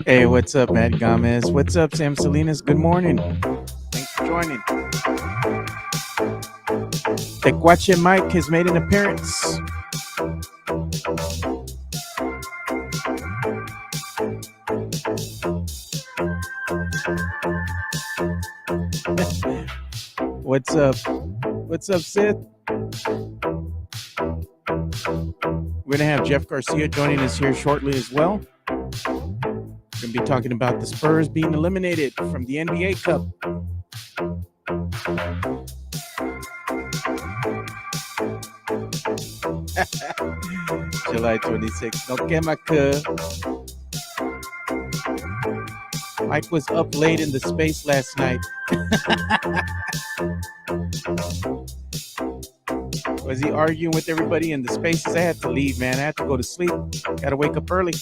Hey, what's up, Matt Gomez? What's up, Sam Salinas? Good morning. Thanks for joining. Tecuache Mike has made an appearance. What's up? What's up, Sith? We're going to have Jeff Garcia joining us here shortly as well. We're going to be talking about the Spurs being eliminated from the NBA Cup. July 26th. No quemaca. Mike was up late in the space last night. Was he arguing with everybody in the spaces? I had to leave, man. I had to go to sleep. Got to wake up early.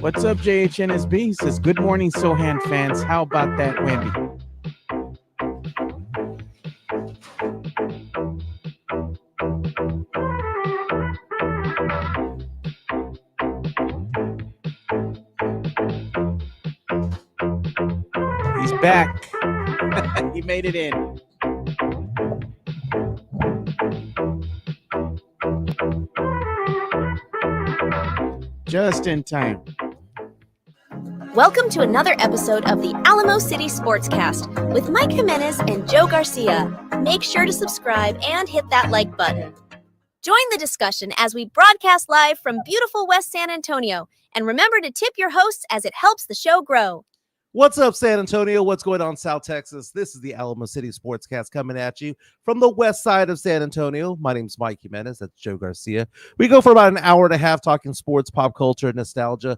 What's up, JHNSB? He says, good morning, Sochan fans. How about that, Wemby? He's back. He made it in. Just in time. Welcome to another episode of the Alamo City Sportscast with Mike Jimenez and Joe Garcia. Make sure to subscribe and hit that like button. Join the discussion as we broadcast live from beautiful West San Antonio. And remember to tip your hosts as it helps the show grow. What's up, San Antonio? What's going on, South Texas? This is the Alamo City Sportscast coming at you from the west side of San Antonio. My name's Mike Jimenez. That's Joe Garcia. We go for about an hour and a half talking sports, pop culture, and nostalgia.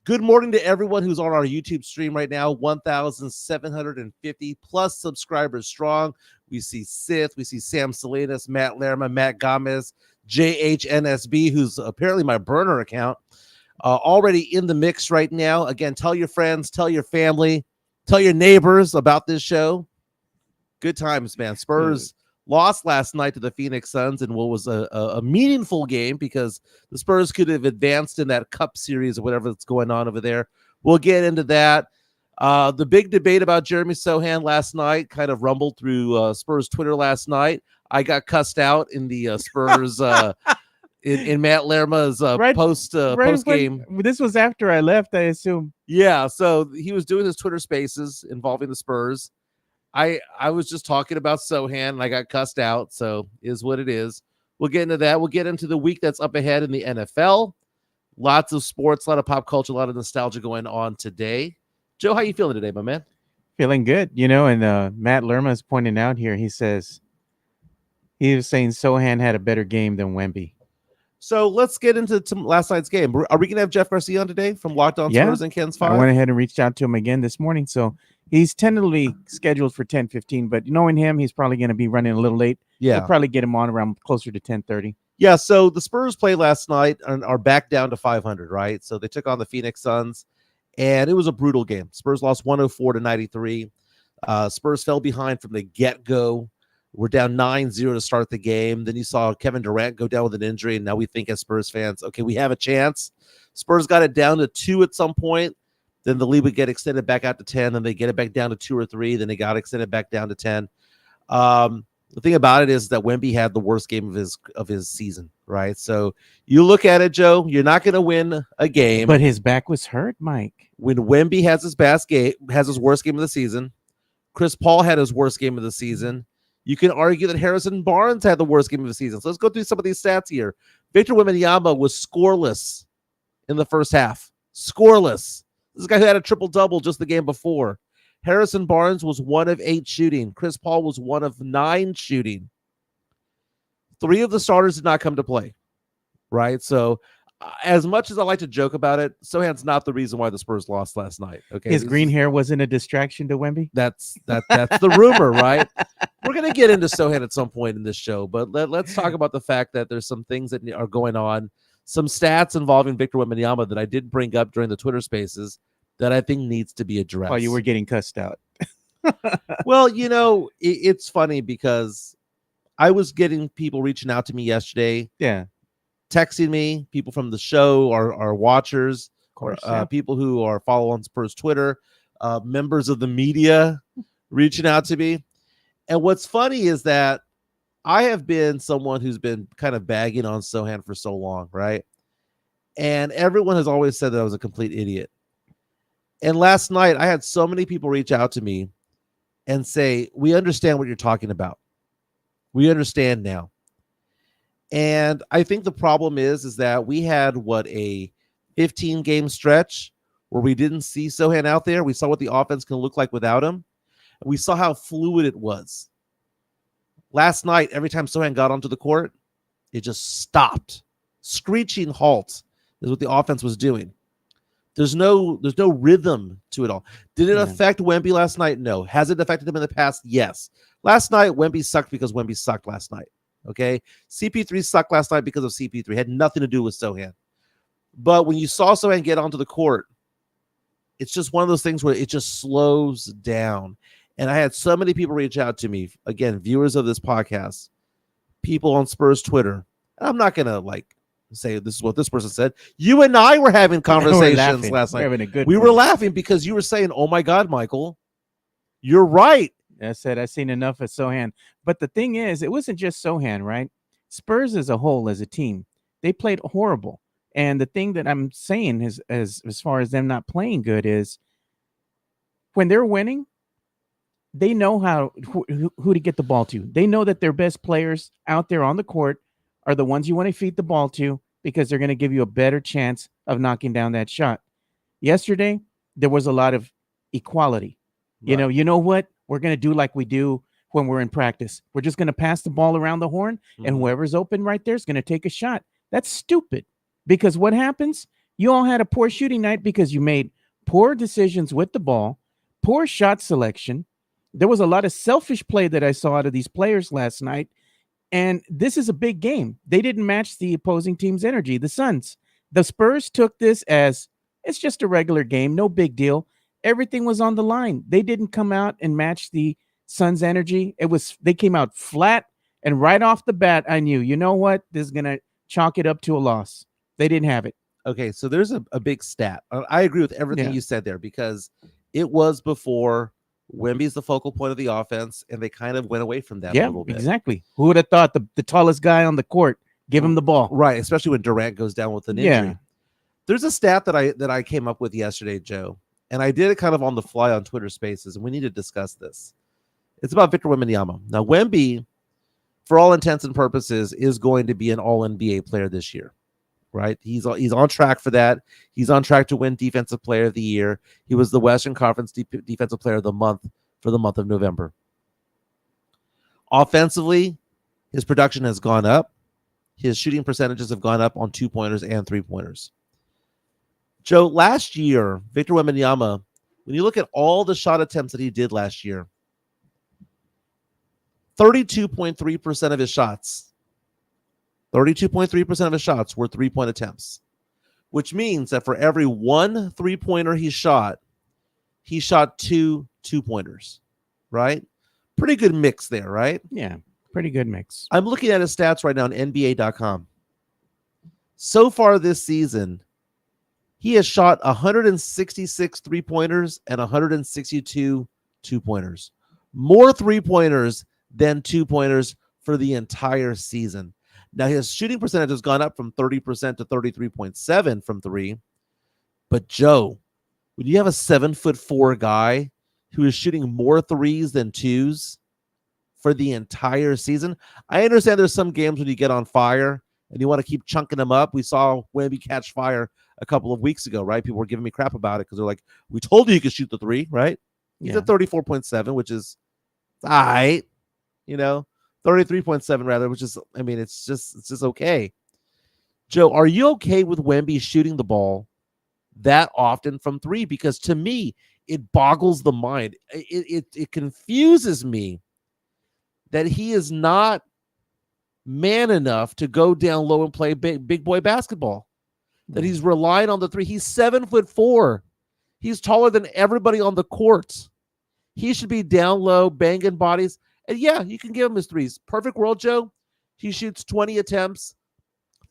Good morning to everyone who's on our YouTube stream right now. 1,750 plus subscribers strong. We see Sith, we see Sam Salinas, Matt Lerma, Matt Gomez, JHNSB, who's apparently my burner account, already in the mix right now. Again, tell your friends, tell your family, tell your neighbors about this show. Good times, man. Spurs lost last night to the Phoenix Suns in what was a meaningful game because the Spurs could have advanced in that Cup series or whatever that's going on over there. We'll get into that. The big debate about Jeremy Sochan last night kind of rumbled through Spurs Twitter last night. I got cussed out in the Spurs in Matt Lerma's post game. This was after I left, I assume. Yeah, so he was doing his Twitter Spaces involving the Spurs. I was just talking about Sochan and I got cussed out, so is what it is. We'll get into that. We'll get into the week that's up ahead in the NFL. Lots of sports, a lot of pop culture, a lot of nostalgia going on today. Joe, how you feeling today, my man? Feeling good, and Matt Lerma is pointing out here, he says, he was saying Sochan had a better game than Wemby. So let's get into last night's game. Are we going to have Jeff Garcia on today from Locked On Spurs and Ken's 5? I went ahead and reached out to him again this morning, so he's tentatively scheduled for 10:15, but knowing him, he's probably going to be running a little late. Yeah. We'll probably get him on around closer to 10:30. Yeah, so the Spurs played last night and are back down to 500, right? So they took on the Phoenix Suns, and it was a brutal game. Spurs lost 104-93. Spurs fell behind from the get-go. We're down 9-0 to start the game. Then you saw Kevin Durant go down with an injury, and now we think as Spurs fans, okay, we have a chance. Spurs got it down to 2 at some point. Then the lead would get extended back out to 10. Then they get it back down to 2 or 3. Then they got extended back down to 10. The thing about it is that Wemby had the worst game of his season, right? So you look at it, Joe, you're not going to win a game. But his back was hurt, Mike. When Wemby has his worst game of the season, Chris Paul had his worst game of the season. You can argue that Harrison Barnes had the worst game of the season. So let's go through some of these stats here. Victor Wembanyama was scoreless in the first half. Scoreless. This is a guy who had a triple-double just the game before. Harrison Barnes was 1 of 8 shooting. Chris Paul was 1 of 9 shooting. 3 of the starters did not come to play, right? So as much as I like to joke about it, Sochan's not the reason why the Spurs lost last night. Okay, his green hair wasn't a distraction to Wemby. That's the rumor, right? We're going to get into Sochan at some point in this show, but let's talk about the fact that there's some things that are going on, some stats involving Victor Wembanyama that I did bring up during the Twitter Spaces that I think needs to be addressed. Oh, you were getting cussed out. Well, it's funny because I was getting people reaching out to me yesterday. Yeah. Texting me, people from the show, our watchers, Of course, people who are following Spurs Twitter, members of the media reaching out to me. And what's funny is that I have been someone who's been kind of bagging on Sochan for so long, right? And everyone has always said that I was a complete idiot. And last night, I had so many people reach out to me and say, we understand what you're talking about. We understand now. And I think the problem is that we had, a 15-game stretch where we didn't see Sochan out there. We saw what the offense can look like without him. We saw how fluid it was. Last night, every time Sochan got onto the court, it just stopped. Screeching halt is what the offense was doing. There's no rhythm to it all. Did it affect Wemby last night? No. Has it affected him in the past? Yes. Last night, Wemby sucked because Wemby sucked last night. Okay? CP3 sucked last night because of CP3. Had nothing to do with Sochan. But when you saw Sochan get onto the court, it's just one of those things where it just slows down. And I had so many people reach out to me, again, viewers of this podcast, people on Spurs Twitter. And I'm not going to say this is what this person said. You and I were having conversations last night. We were laughing because you were saying, oh my God, Michael, you're right. I said, I've seen enough of Sochan. But the thing is, it wasn't just Sochan, right? Spurs as a whole, as a team, they played horrible. And the thing that I'm saying is, as far as them not playing good, is when they're winning, they know who to get the ball to. They know that their best players out there on the court are the ones you want to feed the ball to because they're going to give you a better chance of knocking down that shot. Yesterday, there was a lot of equality. Right. You know what? We're going to do like we do when we're in practice. We're just going to pass the ball around the horn, and whoever's open right there is going to take a shot. That's stupid because what happens? You all had a poor shooting night because you made poor decisions with the ball, poor shot selection. There was a lot of selfish play that I saw out of these players last night. And this is a big game. They didn't match the opposing team's energy, the Suns. The Spurs took this as it's just a regular game, no big deal. Everything was on the line. They didn't come out and match the Suns' energy. They came out flat, and right off the bat, I knew, you know what? This is going to chalk it up to a loss. They didn't have it. Okay, so there's a big stat. I agree with everything you said there because it was before Wemby's the focal point of the offense, and they kind of went away from that a little bit. Exactly. Who would have thought the tallest guy on the court, give him the ball. Right, especially when Durant goes down with an injury. Yeah. There's a stat that I came up with yesterday, Joe, and I did it kind of on the fly on Twitter Spaces, and we need to discuss this. It's about Victor Wembanyama. Now, Wemby, for all intents and purposes, is going to be an all-NBA player this year. Right, he's on track for that. He's on track to win Defensive Player of the Year. He was the Western Conference Defensive Player of the Month for the month of November. Offensively, his production has gone up. His shooting percentages have gone up on 2-pointers and 3-pointers. Joe, last year, Victor Wembanyama, when you look at all the shot attempts that he did last year, 32.3% of his shots. 32.3% of his shots were 3-point attempts, which means that for every 1 3-pointer he shot 2 2-pointers, right? Pretty good mix there, right? Yeah, pretty good mix. I'm looking at his stats right now on NBA.com. So far this season, he has shot 166 3-pointers and 162 2-pointers. More 3-pointers than 2-pointers for the entire season. Now, his shooting percentage has gone up from 30% to 33.7 from three. But Joe, when you have a 7'4" guy who is shooting more threes than twos for the entire season, I understand there's some games when you get on fire and you want to keep chunking them up. We saw Wemby catch fire a couple of weeks ago, right? People were giving me crap about it because they're like, we told you could shoot the three, right? He's at 34.7, which is all right, 33.7 rather, which is, I mean, it's just okay. Joe, are you okay with Wemby shooting the ball that often from three? Because to me, it boggles the mind. It confuses me that he is not man enough to go down low and play big boy basketball. That he's relying on the three. He's 7'4". He's taller than everybody on the court. He should be down low, banging bodies. And yeah, you can give him his threes. Perfect world, Joe. He shoots 20 attempts,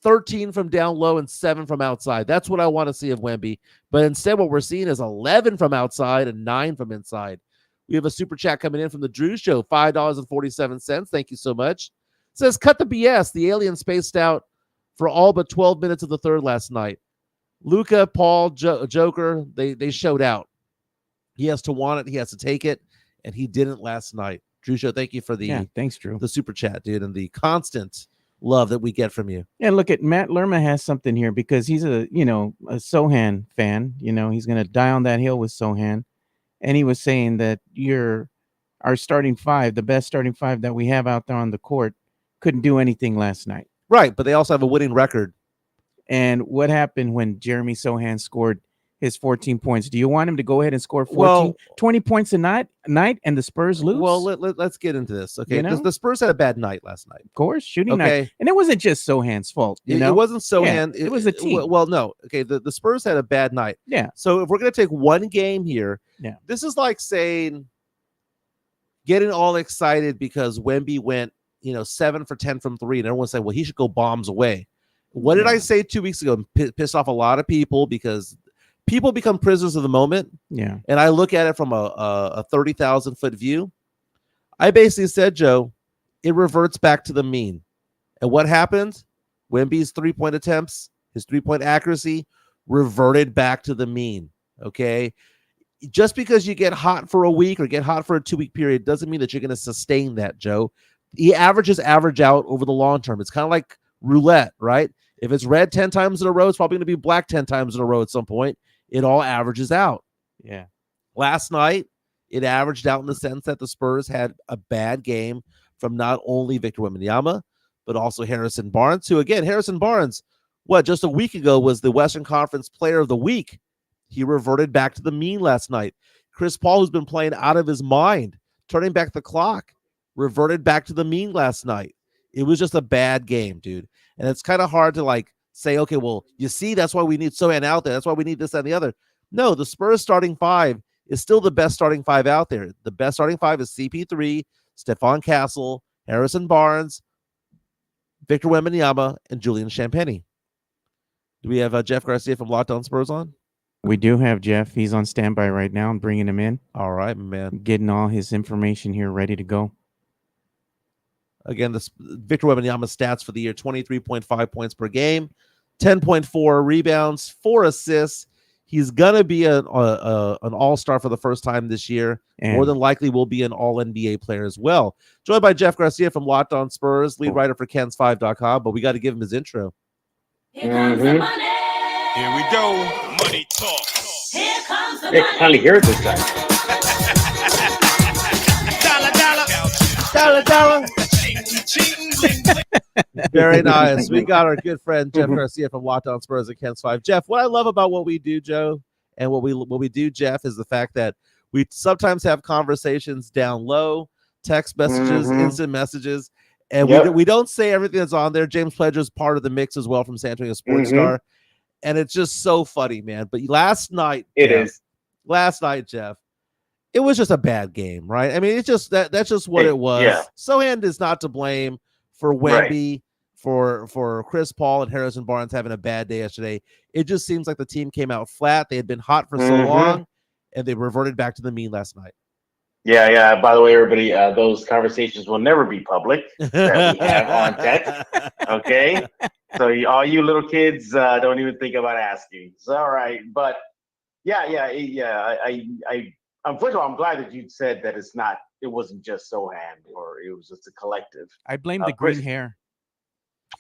13 from down low and 7 from outside. That's what I want to see of Wemby. But instead, what we're seeing is 11 from outside and 9 from inside. We have a super chat coming in from the Drew Show, $5.47. Thank you so much. It says, cut the BS. The alien spaced out for all but 12 minutes of the third last night. Luka, Paul, Joker, they showed out. He has to want it. He has to take it. And he didn't last night. Drew Show, thank you for thanks, Drew. The super chat, dude, and the constant love that we get from you. Yeah, look at Matt Lerma has something here because he's a Sochan fan. He's going to die on that hill with Sochan. And he was saying that our starting five, the best starting five that we have out there on the court, couldn't do anything last night. Right, but they also have a winning record. And what happened when Jeremy Sochan scored his 14 points? Do you want him to go ahead and score 20 points a night and the Spurs lose? Well, let's get into this. Okay, the Spurs had a bad night last night. Of course, shooting night. And it wasn't just Sochan's fault. It wasn't Sochan. It was a team. Well, no. Okay, the Spurs had a bad night. Yeah. So if we're going to take one game here, this is like saying getting all excited because Wemby went 7 for 10 from three, and everyone said, well, he should go bombs away. What did I say 2 weeks ago? Pissed off a lot of people because people become prisoners of the moment. Yeah. And I look at it from a 30,000-foot view. I basically said, Joe, it reverts back to the mean. And what happened? Wemby's 3-point attempts, his 3-point accuracy reverted back to the mean. Okay. Just because you get hot for a week or get hot for a 2-week period doesn't mean that you're going to sustain that, Joe. The averages average out over the long term. It's kind of like roulette, right? If it's red 10 times in a row, it's probably going to be black 10 times in a row at some point. It all averages out. Yeah. Last night, it averaged out in the sense that the Spurs had a bad game from not only Victor Wembanyama, but also Harrison Barnes, who, again, Harrison Barnes, just a week ago was the Western Conference Player of the Week. He reverted back to the mean last night. Chris Paul, who's been playing out of his mind, turning back the clock, reverted back to the mean last night. It was just a bad game, dude. And it's kind of hard to say, okay, well, you see, that's why we need Sochan out there. That's why we need this, that, and the other. No, the Spurs starting five is still the best starting five out there. The best starting five is CP3, Stephon Castle, Harrison Barnes, Victor Wembanyama, and Julian Champagnie. Do we have Jeff Garcia from Locked On Spurs on? We do have Jeff. He's on standby right now. I'm bringing him in. All right, man. Getting all his information here ready to go. Again, the Victor Wembanyama stats for the year: 23.5 points per game, 10.4 rebounds, 4 assists. He's gonna be an all-star for the first time this year. And more than likely will be an all-NBA player as well. Joined by Jeff Garcia from Locked On Spurs, lead writer for KENS5.com. But we got to give him his intro. Here comes the money. Here we go. Money talk. Here comes the I can finally hear it this time. Dollar. Very nice. We got our good friend Jeff Garcia from Locked On Spurs at KENS5. Jeff, what I love about what we do, Joe, and what we do, Jeff, is the fact that we sometimes have conversations down low, text messages, instant messages, and we don't say everything that's on there. James Pledger is part of the mix as well from San Antonio Sports, and it's just so funny, man. But last night, Jeff, it was just a bad game, right? I mean, it's just that's just what it was. Yeah. Sochan is not to blame for Wemby, for Chris Paul and Harrison Barnes having a bad day yesterday. It just seems like the team came out flat. They had been hot for so long, and they reverted back to the mean last night. Yeah. By the way, everybody, those conversations will never be public that we have on text. Okay, so all you little kids don't even think about asking. It's all right, but yeah. First of all, I'm glad that you said that it wasn't just Sohan or it was just a collective. I blame the green Chris, hair.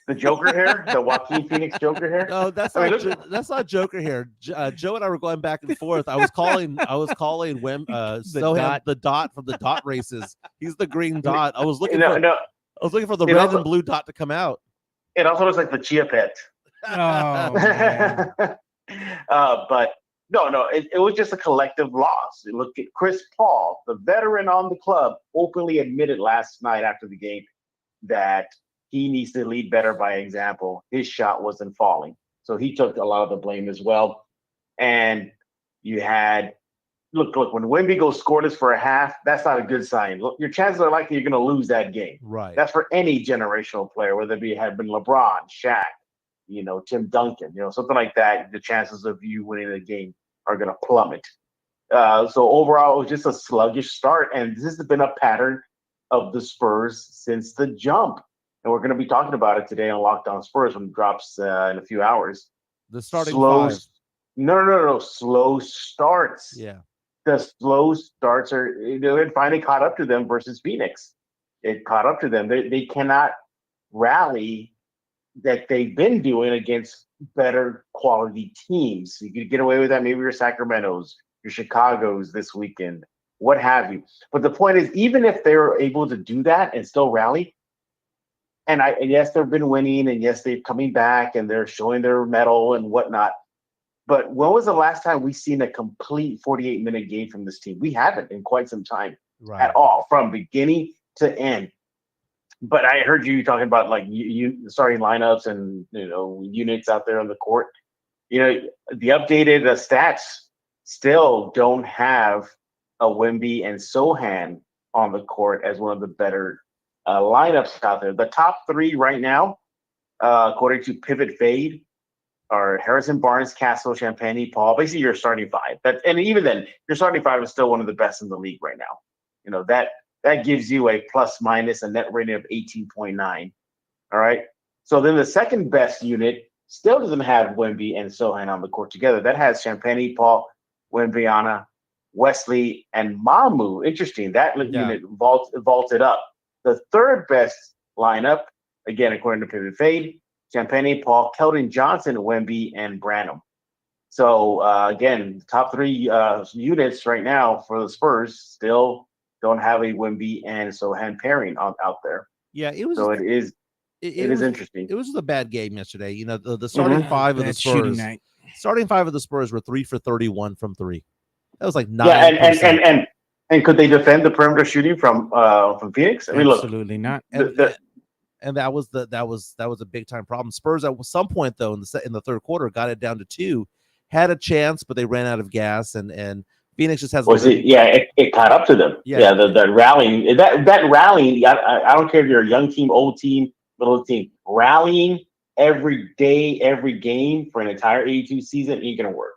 the Joker hair, the Joaquin Phoenix Joker hair. No, that's I not mean, that's not Joker here. Joe and I were going back and forth. I was calling Sohan dot. the dot from the dot races. He's the green dot. I was looking no, for no. I was looking for the It red also- and blue dot to come out. It also looks like the Chia Pet. Oh, man. But no, it was just a collective loss. Look at Chris Paul, the veteran on the club, openly admitted last night after the game that he needs to lead better by example. His shot wasn't falling. So he took a lot of the blame as well. And you had, look, when Wemby goes scoreless for a half, that's not a good sign. Look, your chances are likely you're going to lose that game. Right. That's for any generational player, whether it had been LeBron, Shaq, Tim Duncan, something like that. The chances of you winning the game are going to plummet. So overall, it was just a sluggish start. And this has been a pattern of the Spurs since the jump. And we're going to be talking about it today on Locked On Spurs when it drops in a few hours. The starting slow, five. No. Slow starts. Yeah. The slow starts it finally caught up to them versus Phoenix. It caught up to them. They cannot rally that they've been doing against better quality teams. You could get away with that. Maybe your Sacramento's, your Chicago's this weekend, what have you. But the point is, even if they're able to do that and still rally, and yes, they've been winning, and yes, they're coming back, and they're showing their mettle and whatnot. But when was the last time we seen a complete 48-minute game from this team? We haven't in quite some time at all, from beginning to end. But I heard you talking about like you starting lineups and units out there on the court. The updated stats still don't have a Wemby and Sohan on the court as one of the better lineups out there. The top three right now, according to Pivot Fade, are Harrison Barnes, Castle, Champagnie, Paul. Basically, your starting five. And even then, your starting five is still one of the best in the league right now. That gives you a plus minus a net rating of 18.9. All right. So then the second best unit still doesn't have Wemby and Sohan on the court together. That has Champagnie, Paul, Wembanyama, Wesley, and Mamu. Interesting. That unit vaulted up. The third best lineup, again, according to Pivot Fade, Champagnie, Paul, Keldon Johnson, Wemby, and Branham. So, again, top three units right now for the Spurs still don't have a Wemby and Sohan pairing out there. Yeah, it was. So it is interesting. It was just a bad game yesterday. The starting five of the Shooting Spurs. night. Starting five of the Spurs were 3 for 31 from three. That was like 9%. And could they defend the perimeter shooting from Phoenix? I mean, Absolutely not. And that was a big time problem. Spurs at some point though in the third quarter got it down to 2, had a chance, but they ran out of gas, and Phoenix just has. It caught up to them. The rallying that rallying. I don't care if you're a young team, old team, little team. Rallying every day, every game for an entire 82 season ain't gonna work.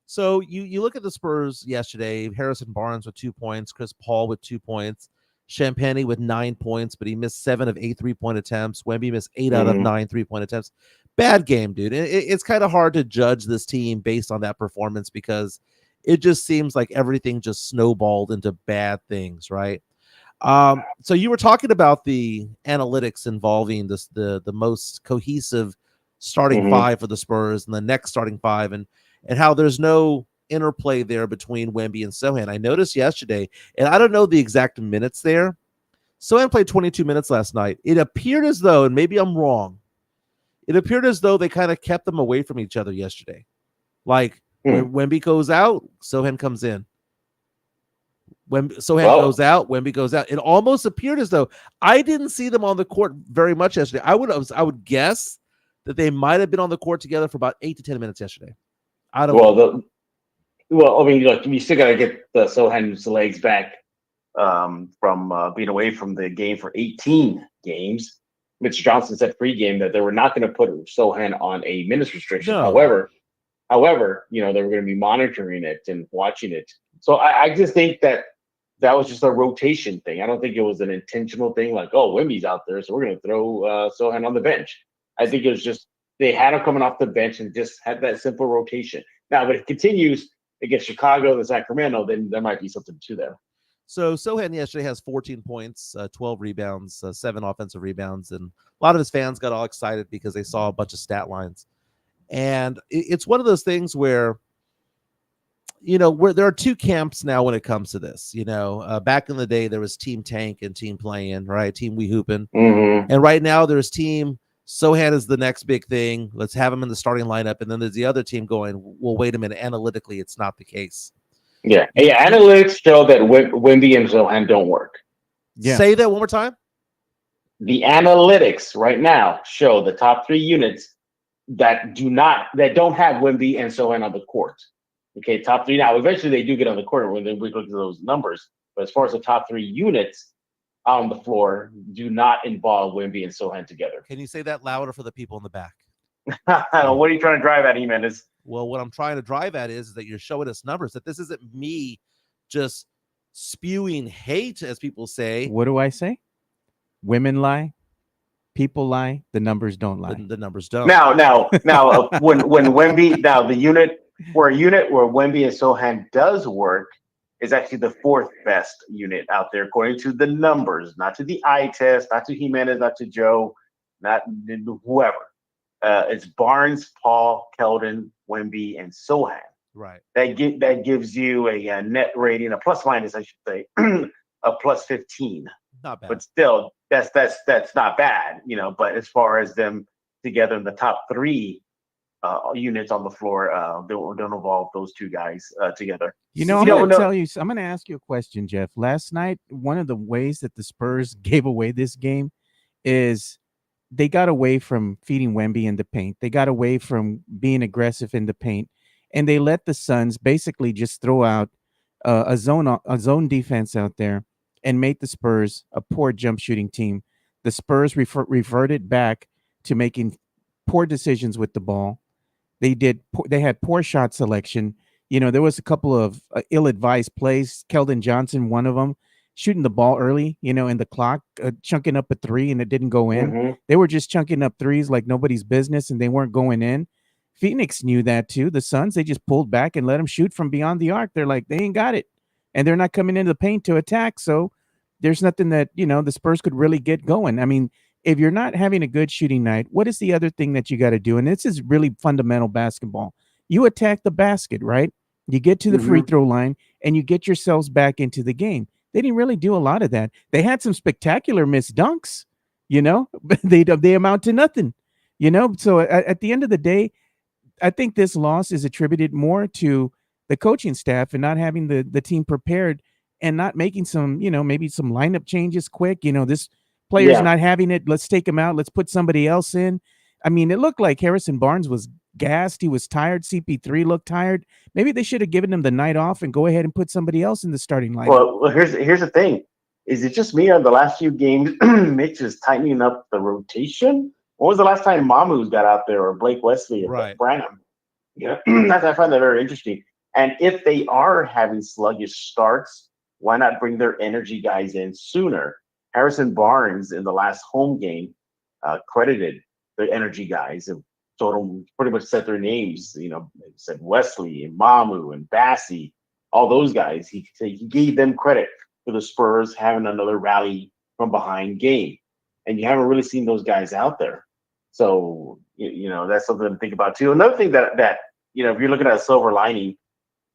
So you look at the Spurs yesterday. Harrison Barnes with 2 points, Chris Paul with 2 points, Champagnie with 9 points, but he missed 7 of 8 3-point attempts. Wemby missed 8 out of 9 3-point attempts. Bad game, dude. It's kind of hard to judge this team based on that performance because it just seems like everything just snowballed into bad things, right? So you were talking about the analytics involving the most cohesive starting five for the Spurs and the next starting five, and how there's no interplay there between Wemby and Sohan. I noticed yesterday, and I don't know the exact minutes there. Sohan played 22 minutes last night. It appeared as though, and maybe I'm wrong, it appeared as though they kind of kept them away from each other yesterday. Like when Wemby goes out, Sohan comes in. When Sohan goes out, Wemby goes out. It almost appeared as though I didn't see them on the court very much yesterday. I would guess that they might have been on the court together for about 8 to 10 minutes yesterday. I don't know. I mean, look, you still got to get the Sohan's legs back from being away from the game for 18 games. Mitch Johnson said pregame that they were not going to put Sohan on a minutes restriction. No. However, they were going to be monitoring it and watching it. So I just think that that was just a rotation thing. I don't think it was an intentional thing like, oh, Wemby's out there, so we're going to throw Sochan on the bench. I think it was just they had him coming off the bench and just had that simple rotation. Now, but if it continues against Chicago and Sacramento, then there might be something to that. So Sochan yesterday has 14 points, 12 rebounds, 7 offensive rebounds, and a lot of his fans got all excited because they saw a bunch of stat lines. And it's one of those things where, where there are two camps now when it comes to this. Back in the day, there was Team Tank and Team Playing, right? Team We Hoopin'. Mm-hmm. And right now, there's Team Sochan is the next big thing. Let's have him in the starting lineup. And then there's the other team going, well, wait a minute. Analytically, it's not the case. Yeah. Analytics show that Wemby and Sochan don't work. Yeah. Say that one more time. The analytics right now show the top 3 units that don't have Wemby and Sochan on the court. Okay, top 3. Now, eventually they do get on the court when we look at those numbers. But as far as the top 3 units on the floor, do not involve Wemby and Sochan together. Can you say that louder for the people in the back? What are you trying to drive at, Jimenez? Well, what I'm trying to drive at is that you're showing us numbers, that this isn't me just spewing hate, as people say. What do I say? Women lie, people lie, the numbers don't lie. The numbers don't. Now, when Wemby, now the unit where Wemby and Sochan does work is actually the 4th best unit out there, according to the numbers, not to the eye test, not to Jimenez, not to Joe, not whoever. It's Barnes, Paul, Keldon, Wemby, and Sochan. Right. That gives you a net rating, a plus minus, I should say, a plus 15. Not bad. But still, that's not bad, But as far as them together in the top 3 units on the floor, don't involve those 2 guys together. I'm going to tell you. I'm going to ask you a question, Jeff. Last night, one of the ways that the Spurs gave away this game is they got away from feeding Wemby in the paint. They got away from being aggressive in the paint, and they let the Suns basically just throw out a zone defense out there and made the Spurs a poor jump shooting team. The Spurs reverted back to making poor decisions with the ball. They had poor shot selection. There was a couple of ill-advised plays. Keldon Johnson, one of them, shooting the ball early, in the clock, chunking up a 3, and it didn't go in. Mm-hmm. They were just chunking up 3s like nobody's business, and they weren't going in. Phoenix knew that too. The Suns, they just pulled back and let them shoot from beyond the arc. They're like, they ain't got it. And they're not coming into the paint to attack. So there's nothing that, the Spurs could really get going. I mean, if you're not having a good shooting night, what is the other thing that you got to do? And this is really fundamental basketball. You attack the basket, right? You get to the free throw line and you get yourselves back into the game. They didn't really do a lot of that. They had some spectacular missed dunks, but they amount to nothing, So at the end of the day, I think this loss is attributed more to the coaching staff and not having the team prepared and not making some, maybe some lineup changes quick. This player's not having it. Let's take him out. Let's put somebody else in. I mean, it looked like Harrison Barnes was gassed. He was tired. CP3 looked tired. Maybe they should have given him the night off and go ahead and put somebody else in the starting lineup. Well, here's the thing. Is it just me or the last few games Mitch is tightening up the rotation? When was the last time Mamu's got out there or Blake Wesley or Branham? I find that very interesting. And if they are having sluggish starts, why not bring their energy guys in sooner? Harrison Barnes in the last home game credited the energy guys and told them pretty much said their names. Said Wesley and Mamu and Bassie, all those guys. He gave them credit for the Spurs having another rally from behind game, and you haven't really seen those guys out there. So that's something to think about too. Another thing that if you're looking at a silver lining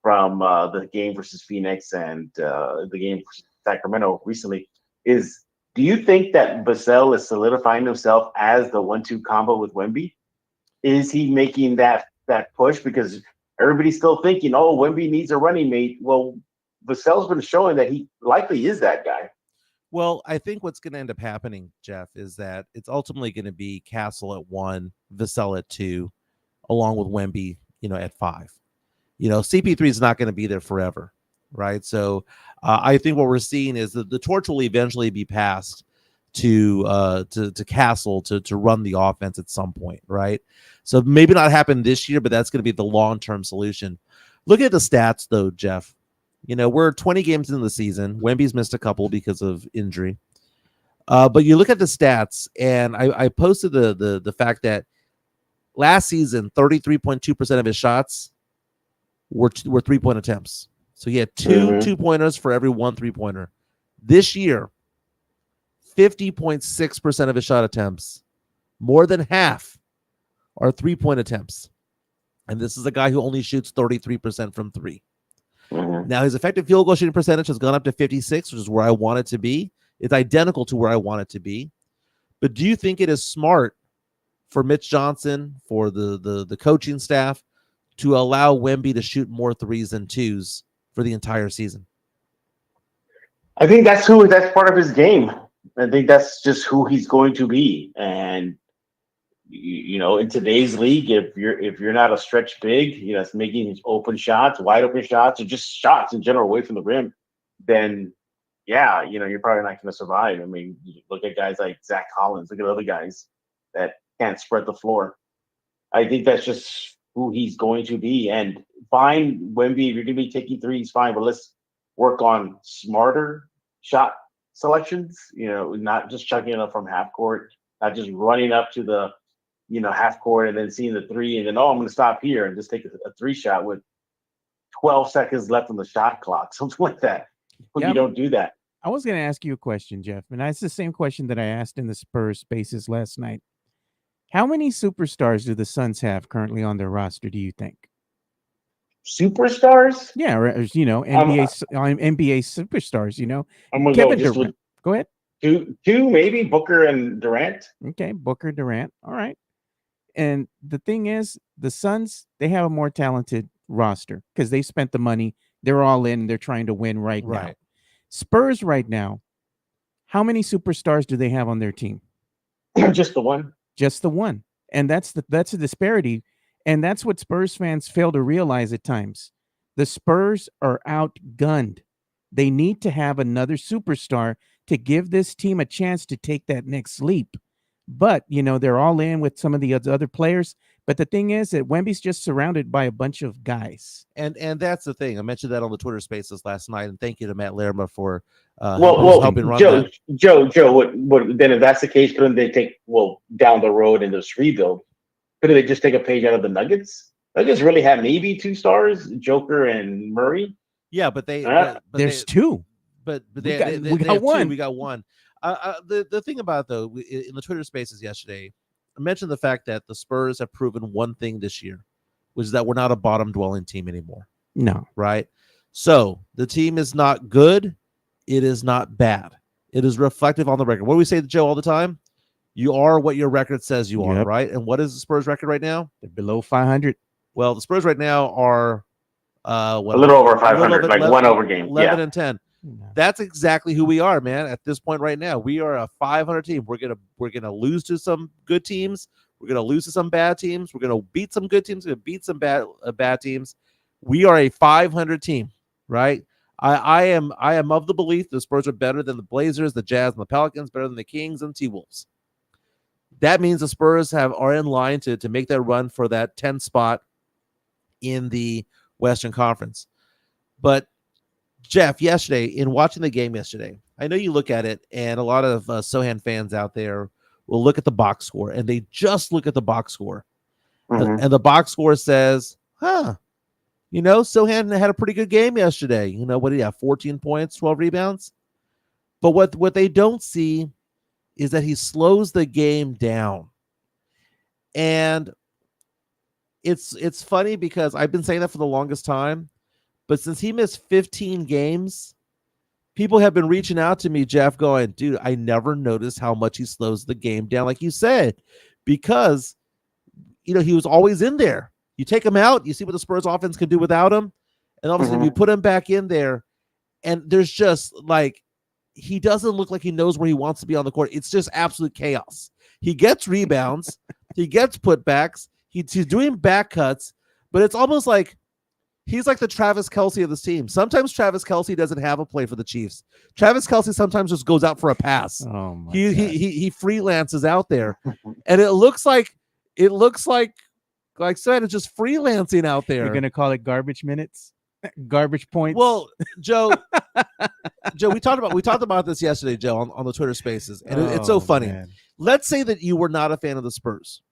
from the game versus Phoenix and the game versus Sacramento recently is, do you think that Vassell is solidifying himself as the 1-2 combo with Wemby? Is he making that push? Because everybody's still thinking, oh, Wemby needs a running mate. Well, Vassell's been showing that he likely is that guy. Well, I think what's going to end up happening, Jeff, is that it's ultimately going to be Castle at 1, Vassell at 2, along with Wemby, at 5. CP3 is not going to be there forever, right? So I think what we're seeing is that the torch will eventually be passed to Castle to run the offense at some point, right? So maybe not happen this year, but that's going to be the long-term solution. Look at the stats, though, Jeff. We're 20 games into the season. Wemby's missed a couple because of injury. But you look at the stats, and I posted the fact that last season, 33.2% of his shots were 3-point attempts. So he had two 2-pointers for every one 3-pointer. This year, 50.6% of his shot attempts, more than half, are 3-point attempts. And this is a guy who only shoots 33% from three. Now, his effective field goal shooting percentage has gone up to 56, which is where I want it to be. It's identical to where I want it to be. But do you think it is smart for Mitch Johnson, for the coaching staff, to allow Wemby to shoot more threes than twos for the entire season? I think that's part of his game. I think that's just who he's going to be. And in today's league, if you're not a stretch big, it's making open shots, wide open shots, or just shots in general away from the rim, then yeah, you're probably not going to survive. I mean, look at guys like Zach Collins. Look at other guys that can't spread the floor. I think that's just who he's going to be. And fine, Wemby, if you're going to be taking threes, fine, but let's work on smarter shot selections. Not just chucking it up from half court, not just running up to the half court and then seeing the three and then, I'm going to stop here and just take a three shot with 12 seconds left on the shot clock, something like that. But you don't do that. I was going to ask you a question, Jeff, and it's the same question that I asked in the Spurs Spaces last night. How many superstars do the Suns have currently on their roster, do you think? Superstars? Yeah, NBA superstars, I'm going to Kevin go Durant. Go ahead. Two, maybe Booker and Durant. Okay, Booker, Durant. All right. And the thing is, the Suns, they have a more talented roster because they spent the money. They're all in. They're trying to win right now. Spurs right now, how many superstars do they have on their team? Just the one. Just the one. And that's a disparity. And that's what Spurs fans fail to realize at times. The Spurs are outgunned. They need to have another superstar to give this team a chance to take that next leap. But, they're all in with some of the other players. But the thing is that Wemby's just surrounded by a bunch of guys. And that's the thing. I mentioned that on the Twitter Spaces last night, and thank you to Matt Lerma for helping run that. Joe, what then if that's the case, couldn't they take down the road in this rebuild? Couldn't they just take a page out of the Nuggets? Nuggets really have maybe two stars, Joker and Murray. Yeah, but there's two. But we got one. We got one. The thing about it, though, in the Twitter Spaces yesterday, I mentioned the fact that the Spurs have proven one thing this year, which is that we're not a bottom-dwelling team anymore. No. Right? So the team is not good. It is not bad. It is reflective on the record. What do we say to Joe all the time? You are what your record says you are, right? And what is the Spurs record right now? They're below 500. Well, the Spurs right now are a little over 500, like 1 over game. 11 and 10. That's exactly who we are, man. At this point right now, we are a 500 team. We're gonna lose to some good teams. We're gonna lose to some bad teams. We're gonna beat some good teams. We're gonna beat some bad teams. We are a 500 team, right? I am of the belief the Spurs are better than the Blazers, the Jazz, and the Pelicans, better than the Kings and T-Wolves. That means the Spurs are in line to make that run for that 10th spot in the Western Conference. But Jeff, yesterday, in watching the game yesterday, I know you look at it, and a lot of Sochan fans out there will look at the box score, and they just look at the box score. And the box score says, Sochan had a pretty good game yesterday. What did he have? 14 points, 12 rebounds? But what they don't see is that he slows the game down. And it's funny because I've been saying that for the longest time. But since he missed 15 games, people have been reaching out to me, Jeff, going, dude, I never noticed how much he slows the game down, like you said, because, he was always in there. You take him out, you see what the Spurs offense can do without him, and all of a sudden you put him back in there, and there's just, he doesn't look like he knows where he wants to be on the court. It's just absolute chaos. He gets rebounds, he gets putbacks, he's doing back cuts, but it's almost like he's like the Travis Kelce of this team. Sometimes Travis Kelce doesn't have a play for the Chiefs. Travis Kelce sometimes just goes out for a pass. Oh my he freelances out there, and it looks like Sochan is just freelancing out there. You're gonna call it garbage minutes? Garbage points. Well, Joe, we talked about this yesterday, Joe, on the Twitter Spaces, and it's so funny. Man. Let's say that you were not a fan of the Spurs,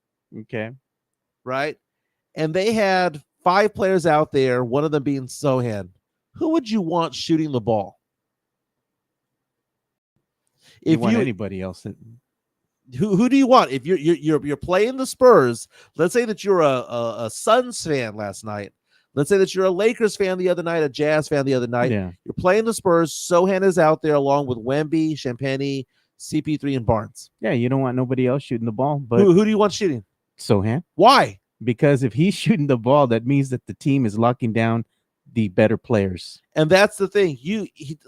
Okay. right? And they had 5 players out there, one of them being Sochan. Who would you want shooting the ball? If you want anybody else, who do you want? If you're playing the Spurs, let's say that you're a Suns fan last night. Let's say that you're a Lakers fan the other night, a Jazz fan the other night. Yeah. You're playing the Spurs. Sochan is out there along with Wemby, Champagnie, CP3, and Barnes. Yeah, you don't want nobody else shooting the ball, but Who do you want shooting? Sochan. Why? Because if he's shooting the ball, that means that the team is locking down the better players. And that's the thing.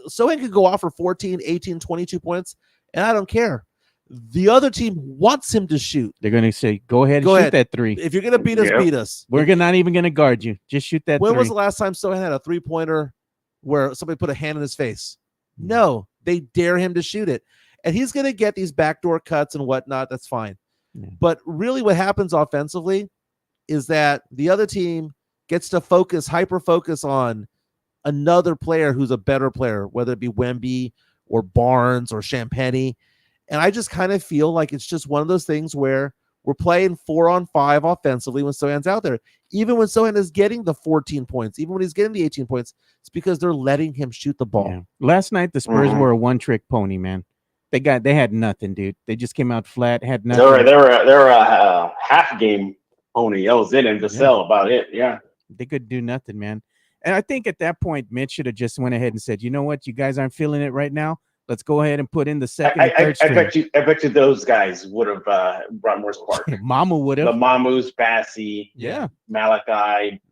Sochan could go off for 14, 18, 22 points, and I don't care. The other team wants him to shoot. They're going to say, go ahead and shoot that three. If you're going to beat us, beat us. We're not even going to guard you. Just shoot that When three. was the last time Sochan had a three-pointer where somebody put a hand in his face? No, they dare him to shoot it. And he's going to get these backdoor cuts and whatnot. That's fine. Yeah. But really what happens offensively is that the other team gets to hyper-focus on another player who's a better player, whether it be Wemby or Barnes or Champagnie. And I just kind of feel like it's just one of those things where we're playing 4-on-5 offensively when Sochan's out there. Even when Sochan is getting the 14 points, even when he's getting the 18 points, it's because they're letting him shoot the ball. Yeah. Last night, the Spurs were a one-trick pony, man. They had nothing, dude. They just came out flat, had nothing. They were a half game pony. That was it, and Vassell about it. Yeah, they could do nothing, man. And I think at that point, Mitch should have just went ahead and said, you know what, you guys aren't feeling it right now. Let's go ahead and put in the second and third string. I bet you those guys would have brought more spark. Mama would have. The Mamus, Bassey, yeah, Malachi,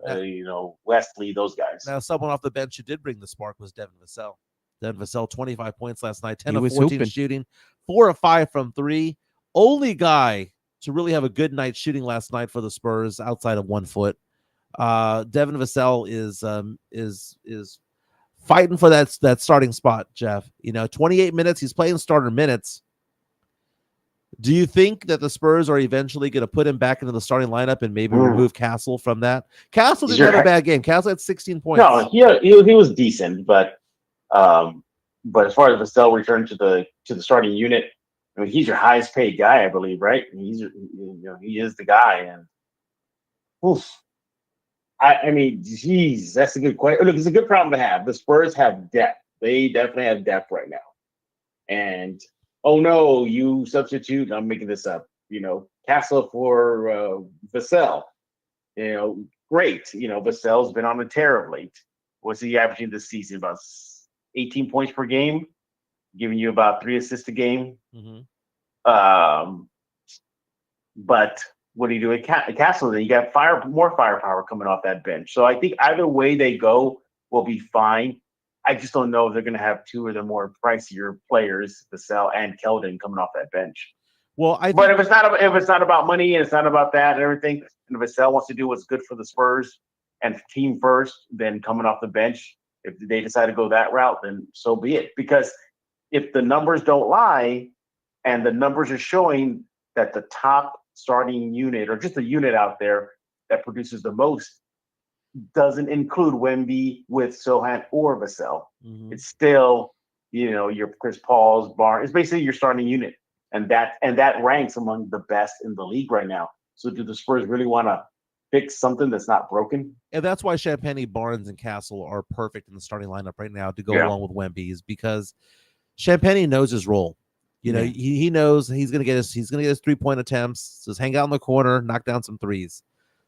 Wesley, those guys. Now, someone off the bench who did bring the spark was Devin Vassell. Devin Vassell, 25 points last night, 10 of 14 hooping. shooting, 4 of 5 from 3. Only guy to really have a good night shooting last night for the Spurs outside of 1 foot. Devin Vassell is fighting for that starting spot, Jeff. 28 minutes. He's playing starter minutes. Do you think that the Spurs are eventually going to put him back into the starting lineup and maybe remove Castle from that? Castle didn't have a bad game. Castle had 16 points. No, he was decent, but as far as Vassell returned to the starting unit, I mean, he's your highest paid guy, I believe, right? He is the guy, and I mean, geez, that's a good question. Look, it's a good problem to have. The Spurs have depth. They definitely have depth right now. And oh no, you substitute. I'm making this up. Castle for Vassell. Great. Vassell's been on a tear of late. What's he averaging this season? About 18 points per game, giving you about 3 assists a game. Mm-hmm. But what do you do at Castle? Then you got more firepower coming off that bench. So I think either way they go will be fine. I just don't know if they're going to have 2 of the more pricier players, Vassell and Keldon, coming off that bench. Well, but if it's not about money and it's not about that and everything, and Vassell wants to do what's good for the Spurs and team first, then coming off the bench, if they decide to go that route, then so be it. Because if the numbers don't lie, and the numbers are showing that the top starting unit, or just a unit out there that produces the most, doesn't include Wemby with Sochan or Vassell. Mm-hmm. It's still, your Chris Paul's, Barnes. It's basically your starting unit, and that ranks among the best in the league right now. So do the Spurs really want to fix something that's not broken? And that's why Champagnie, Barnes, and Castle are perfect in the starting lineup right now to go along with Wemby, is because Champagnie knows his role. He knows he's gonna get his 3-point attempts. Just hang out in the corner, knock down some threes.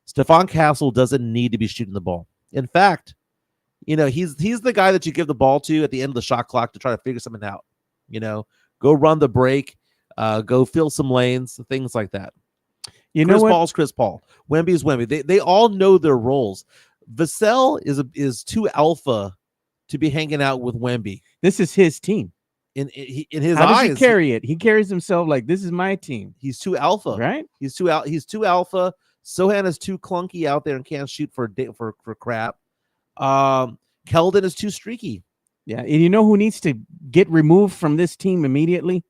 Stephon Castle doesn't need to be shooting the ball. In fact, he's the guy that you give the ball to at the end of the shot clock to try to figure something out. Go run the break, go fill some lanes, things like that. Chris Paul's Chris Paul. Wemby's Wemby. They all know their roles. Vassell is too alpha to be hanging out with Wemby. This is his team. In his How eyes, does he carry it? He carries himself like, this is my team. He's too alpha, right? He's too alpha. Sochan is too clunky out there and can't shoot for crap. Keldon is too streaky. Yeah, and you know who needs to get removed from this team immediately?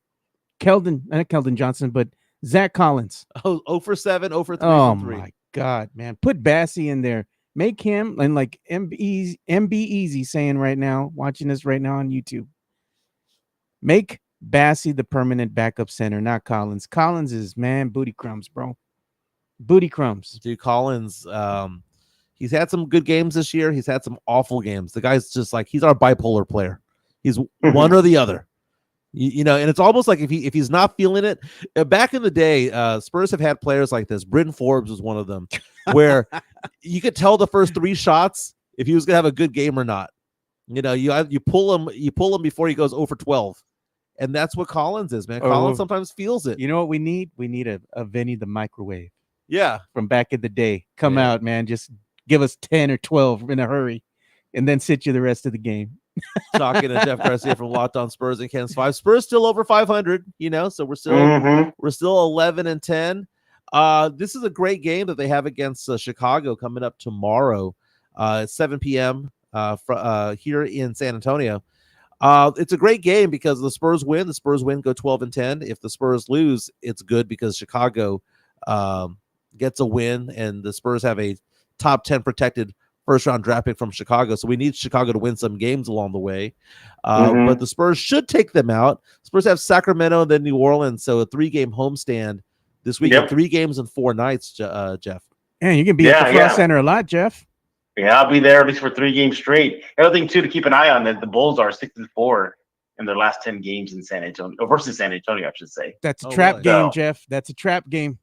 Not Keldon Johnson, but Zach Collins. 0 for 7, 0 for 3. Oh from 3. my God, man! Put Bassey in there. Make him, and like MB Easy saying right now, watching us right now on YouTube. Make Bassie the permanent backup center, not Collins. Collins is, man, booty crumbs, bro. Booty crumbs. Dude, Collins, he's had some good games this year. He's had some awful games. The guy's just like, he's our bipolar player. He's one or the other. You know, and it's almost like if he's not feeling it. Back in the day, Spurs have had players like this. Britton Forbes was one of them, where you could tell the first 3 shots if he was gonna have a good game or not. You know, you pull him before he goes 0 for 12, and that's what Collins is, man. Collins sometimes feels it. You know what we need? We need a Vinny the microwave. Yeah, from back in the day. Come out, man. Just give us 10 or 12 in a hurry, and then sit you the rest of the game. Talking to Jeff Garcia from Locked On Spurs and Kansas 5. Spurs still over 500, you know, so we're still 11-10. This is a great game that they have against Chicago coming up tomorrow, 7 p.m. Here in San Antonio. It's a great game because the Spurs win. The Spurs win, go 12-10. If the Spurs lose, it's good because Chicago gets a win, and the Spurs have a top 10 protected first-round draft pick from Chicago. So we need Chicago to win some games along the way. But the Spurs should take them out. Spurs have Sacramento and then New Orleans, so a 3-game homestand this weekend. 3 games in 4 nights, Jeff. Man, you can be at the Frost Center a lot, Jeff. Yeah, I'll be there at least for 3 games straight. Another thing, too, to keep an eye on, that the Bulls are 6-4 in their last 10 games in San Antonio, versus San Antonio, I should say. That's a trap game, Jeff. That's a trap game.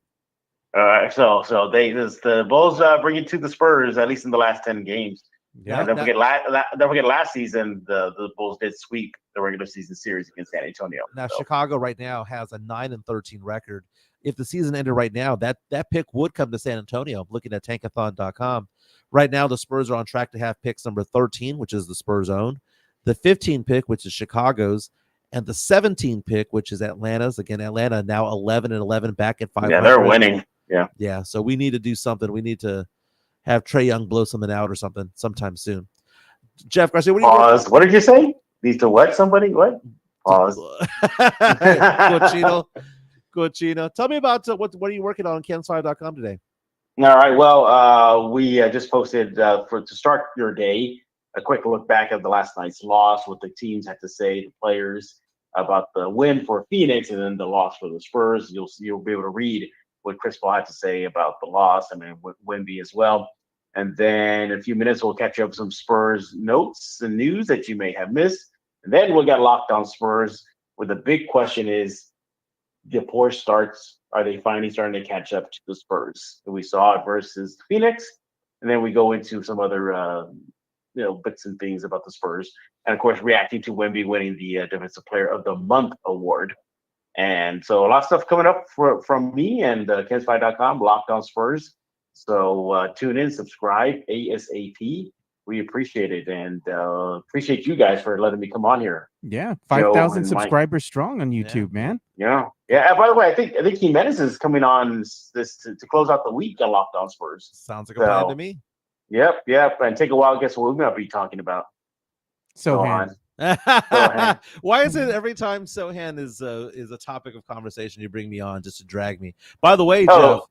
So the Bulls bring it to the Spurs at least in the last 10 games. Yeah. Don't forget last season the Bulls did sweep the regular season series against San Antonio. Now Chicago right now has a 9-13 record. If the season ended right now, that pick would come to San Antonio. I'm looking at tankathon.com. Right now, the Spurs are on track to have picks number 13, which is the Spurs' own, the 15 pick, which is Chicago's, and the 17 pick, which is Atlanta's. Again, Atlanta now 11-11, back at 500. Yeah, they're winning. Yeah. So we need to do something. We need to have Trae Young blow something out or something sometime soon. Jeff Garcia, what do you Pause. What did you say? Need to what? Somebody? What? Pause. Cochino. Tell me about what are you working on Kansas5.com today? All right. Well, we just posted to start your day a quick look back at the last night's loss, what the teams had to say, the players about the win for Phoenix, and then the loss for the Spurs. You'll be able to read what Chris Paul had to say about the loss, and then with Wemby as well. And then in a few minutes, we'll catch up with some Spurs notes and news that you may have missed. And then we'll get Locked On Spurs, where the big question is, the poor starts, are they finally starting to catch up to the Spurs? And we saw it versus Phoenix. And then we go into some other bits and things about the Spurs. And, of course, reacting to Wemby winning the Defensive Player of the Month award. And so a lot of stuff coming up from me and Kansas5.com, Locked On Spurs. So tune in, subscribe, ASAP. We appreciate it, and appreciate you guys for letting me come on here. Yeah, 5,000 subscribers strong on YouTube, man. Yeah. And by the way, I think Jimenez is coming on this to close out the week on Locked On Spurs. Sounds like a plan to me. Yep. And take a while. Guess what we're going to be talking about? Sohan. Why is it every time Sohan is a topic of conversation you bring me on just to drag me? By the way, Jeff.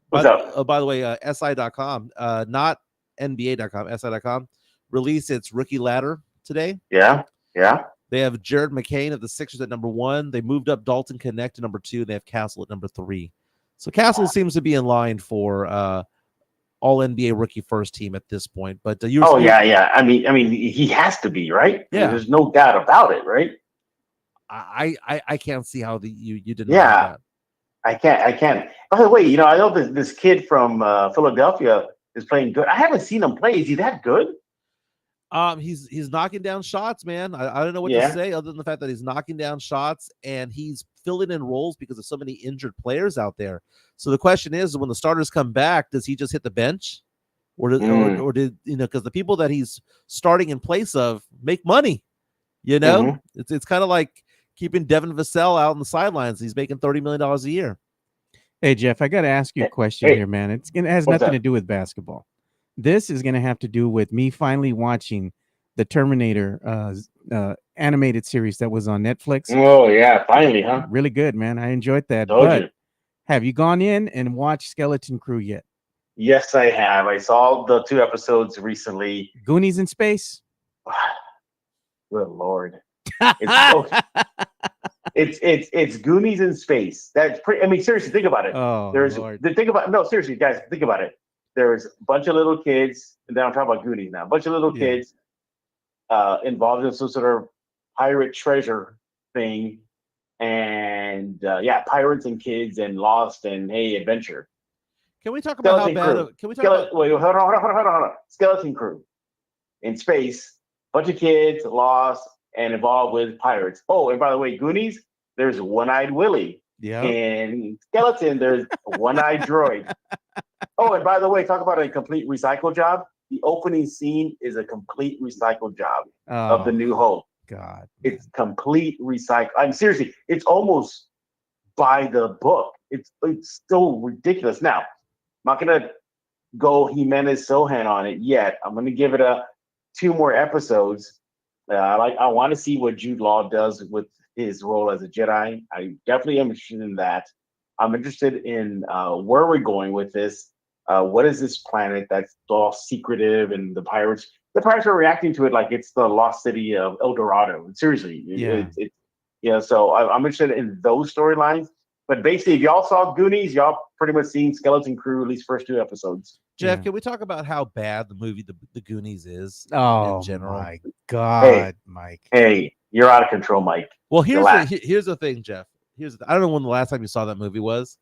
What's up? By the way, SI.com, not NBA.com, SI.com, released its rookie ladder today. Yeah. They have Jared McCain of the Sixers at number 1. They moved up Dalton Connect to number 2. They have Castle at number 3. So Castle seems to be in line for all NBA rookie first team at this point. But yeah. I mean, he has to be, right? Yeah. I mean, there's no doubt about it, right? I can't see how you didn't. Yeah. That. I can't. By the way, I know this kid from Philadelphia is playing good. I haven't seen him play. Is he that good? He's knocking down shots, man. I don't know what to say other than the fact that he's knocking down shots and he's filling in roles because of so many injured players out there. So the question is, when the starters come back, does he just hit the bench, or did because the people that he's starting in place of make money? It's kind of like keeping Devin Vassell out on the sidelines. He's making $30 million a year. Hey, Jeff, I got to ask you a question here, man. It has nothing to do with basketball. This is going to have to do with me finally watching the Terminator animated series that was on Netflix. Oh, yeah. Finally, huh? Really good, man. I enjoyed that. Have you gone in and watched Skeleton Crew yet? Yes, I have. I saw the 2 episodes recently. Goonies in space. Good Lord. It's it's Goonies in space. That's pretty. I mean, seriously, think about it. Oh There's Lord. think about no, seriously, guys, think about it. There's a bunch of little kids, and then I'm talking about Goonies now. A bunch of little Yeah. kids involved in some sort of pirate treasure thing, and pirates and kids and lost and hey, adventure. Can we talk about how Skeleton bad? crew. Can we talk about? Wait, hold on. Skeleton crew in space. Bunch of kids lost and involved with pirates. Oh, and by the way, Goonies, there's One-Eyed Willie. Yeah. In Skeleton, there's One-Eyed Droid. Oh, and by the way, talk about a complete recycle job. The opening scene is a complete recycle job of the New Hope. God. It's complete recycle. I'm seriously, it's almost by the book. It's so ridiculous. Now, I'm not gonna go Jimenez Sohan on it yet. I'm gonna give it 2 more episodes. I want to see what Jude Law does with his role as a Jedi. I definitely am interested in that. I'm interested in where we're going with this. What is this planet that's all secretive, and the pirates are reacting to it like it's the lost city of El Dorado. Seriously, so I'm interested in those storylines. But basically, if y'all saw Goonies, y'all pretty much seen Skeleton Crew, at least first 2 episodes. Jeff, Yeah. can we talk about how bad the movie The Goonies is Oh in general? my God, Mike. Hey, you're out of control, Mike. Well, here's Relax. here's the thing, Jeff. I don't know when the last time you saw that movie was.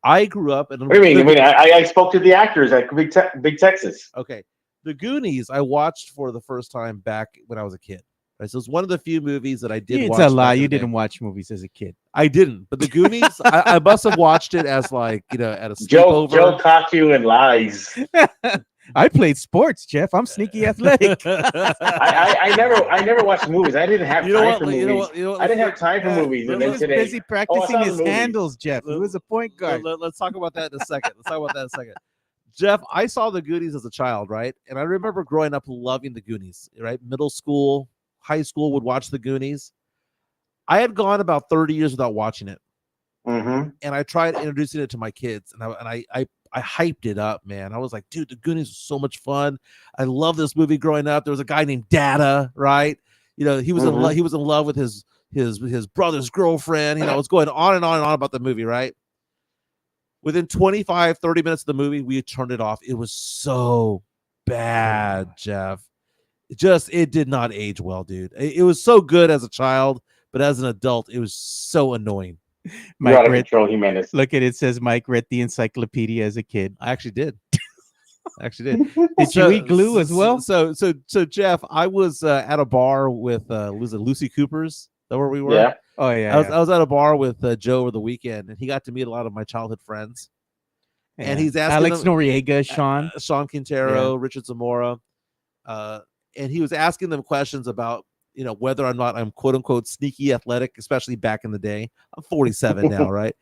I grew up in. What do you mean? I spoke to the actors at Big Texas. Okay, The Goonies I watched for the first time back when I was a kid. Right? So it's one of the few movies that I did watch. It's a lie. back in You the day. didn't watch movies as a kid. I didn't, but The Goonies, I must have watched it as like at a Joe sleepover. caught you in lies. I played sports, Jeff. I'm sneaky athletic. I never watched movies. I didn't have time for movies. I didn't have time for movies. He And then was today, busy practicing saw the his movie. handles, Jeff. He was a point guard. Let's talk about that in a second. Jeff, I saw The Goonies as a child, right? And I remember growing up loving The Goonies, right? Middle school, high school would watch The Goonies. I had gone about 30 years without watching it. Mm-hmm. And I tried introducing it to my kids, and I hyped it up, man. I was like, dude, The Goonies was so much fun. I love this movie growing up. There was a guy named Data, right? He was in love. He was in love with his brother's girlfriend. It's going on and on and on about the movie, right? Within 25, 30 minutes of the movie, we turned it off. It was so bad, Jeff. It did not age well, dude. It was so good as a child, but as an adult, it was so annoying. You're out of control, Jimenez. Look at it. Says Mike read the encyclopedia as a kid. I actually did. Did you eat glue as well? So Jeff, I was at a bar with was it Lucy Cooper's? Is that where we were? Yeah. Oh yeah. I was at a bar with Joe over the weekend, and he got to meet a lot of my childhood friends. And he's asking Alex them, Noriega, Sean Quintero, Richard Zamora, and he was asking them questions about whether or not I'm quote unquote sneaky athletic, especially back in the day. I'm 47 now, right?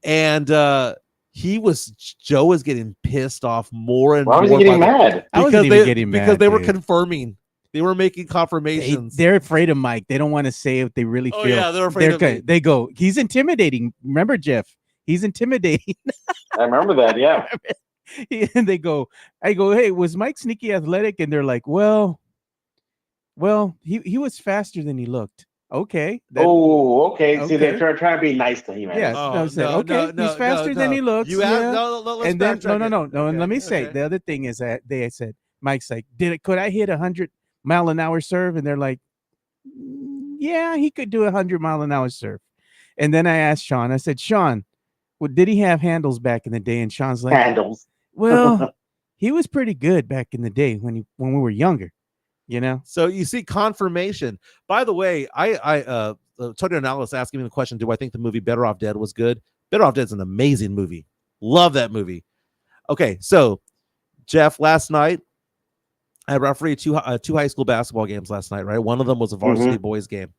And Joe was getting pissed off more and more. Why was he getting mad? I wasn't even getting mad because they were dude. confirming. They were making confirmations. They're afraid of Mike. They don't want to say what they really feel. Yeah, they're afraid of me. They go, he's intimidating. Remember, Jeff? He's intimidating. I remember that. Yeah. And I go, hey, was Mike sneaky athletic? And they're like, well, he was faster than he looked. Okay. Okay. Okay. See, they're trying to be nice to him. Yes. He's faster than he looks. You yeah. no. And then no. Okay, And let me say, okay. the other thing is that they said, Mike's like, could I hit 100-mile-an-hour serve? And they're like, yeah, he could do 100-mile-an-hour serve. And then I asked Sean, I said, Sean, did he have handles back in the day? And Sean's like, handles. Well, he was pretty good back in the day when we were younger, So you see confirmation. By the way, Tony Analysts asking me the question, do I think the movie Better Off Dead was good? Better Off Dead is an amazing movie. Love that movie. Okay, so Jeff, last night I refereed two high school basketball games last night, right? One of them was a varsity boys game.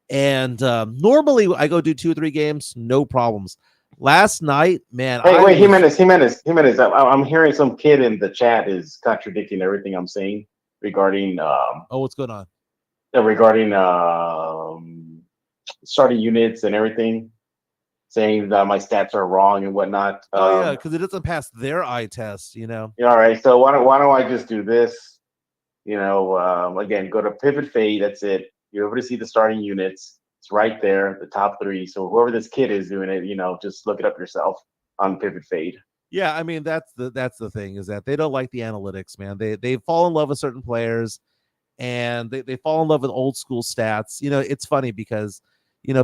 And normally I go do 2 or 3 games, no problems. Last night, man. Wait, Jimenez. I'm hearing some kid in the chat is contradicting everything I'm saying regarding. What's going on? Regarding starting units and everything. saying that my stats are wrong and whatnot. Oh yeah, because it doesn't pass their eye test, you know. All right, so why don't I just do this? Again, go to pivot fade. That's it. You're able to see the starting units. It's right there, the top three. So whoever this kid is doing it, just look it up yourself on pivot fade. Yeah, I mean that's the thing, is that they don't like the analytics, man. They fall in love with certain players, and they fall in love with old school stats. It's funny because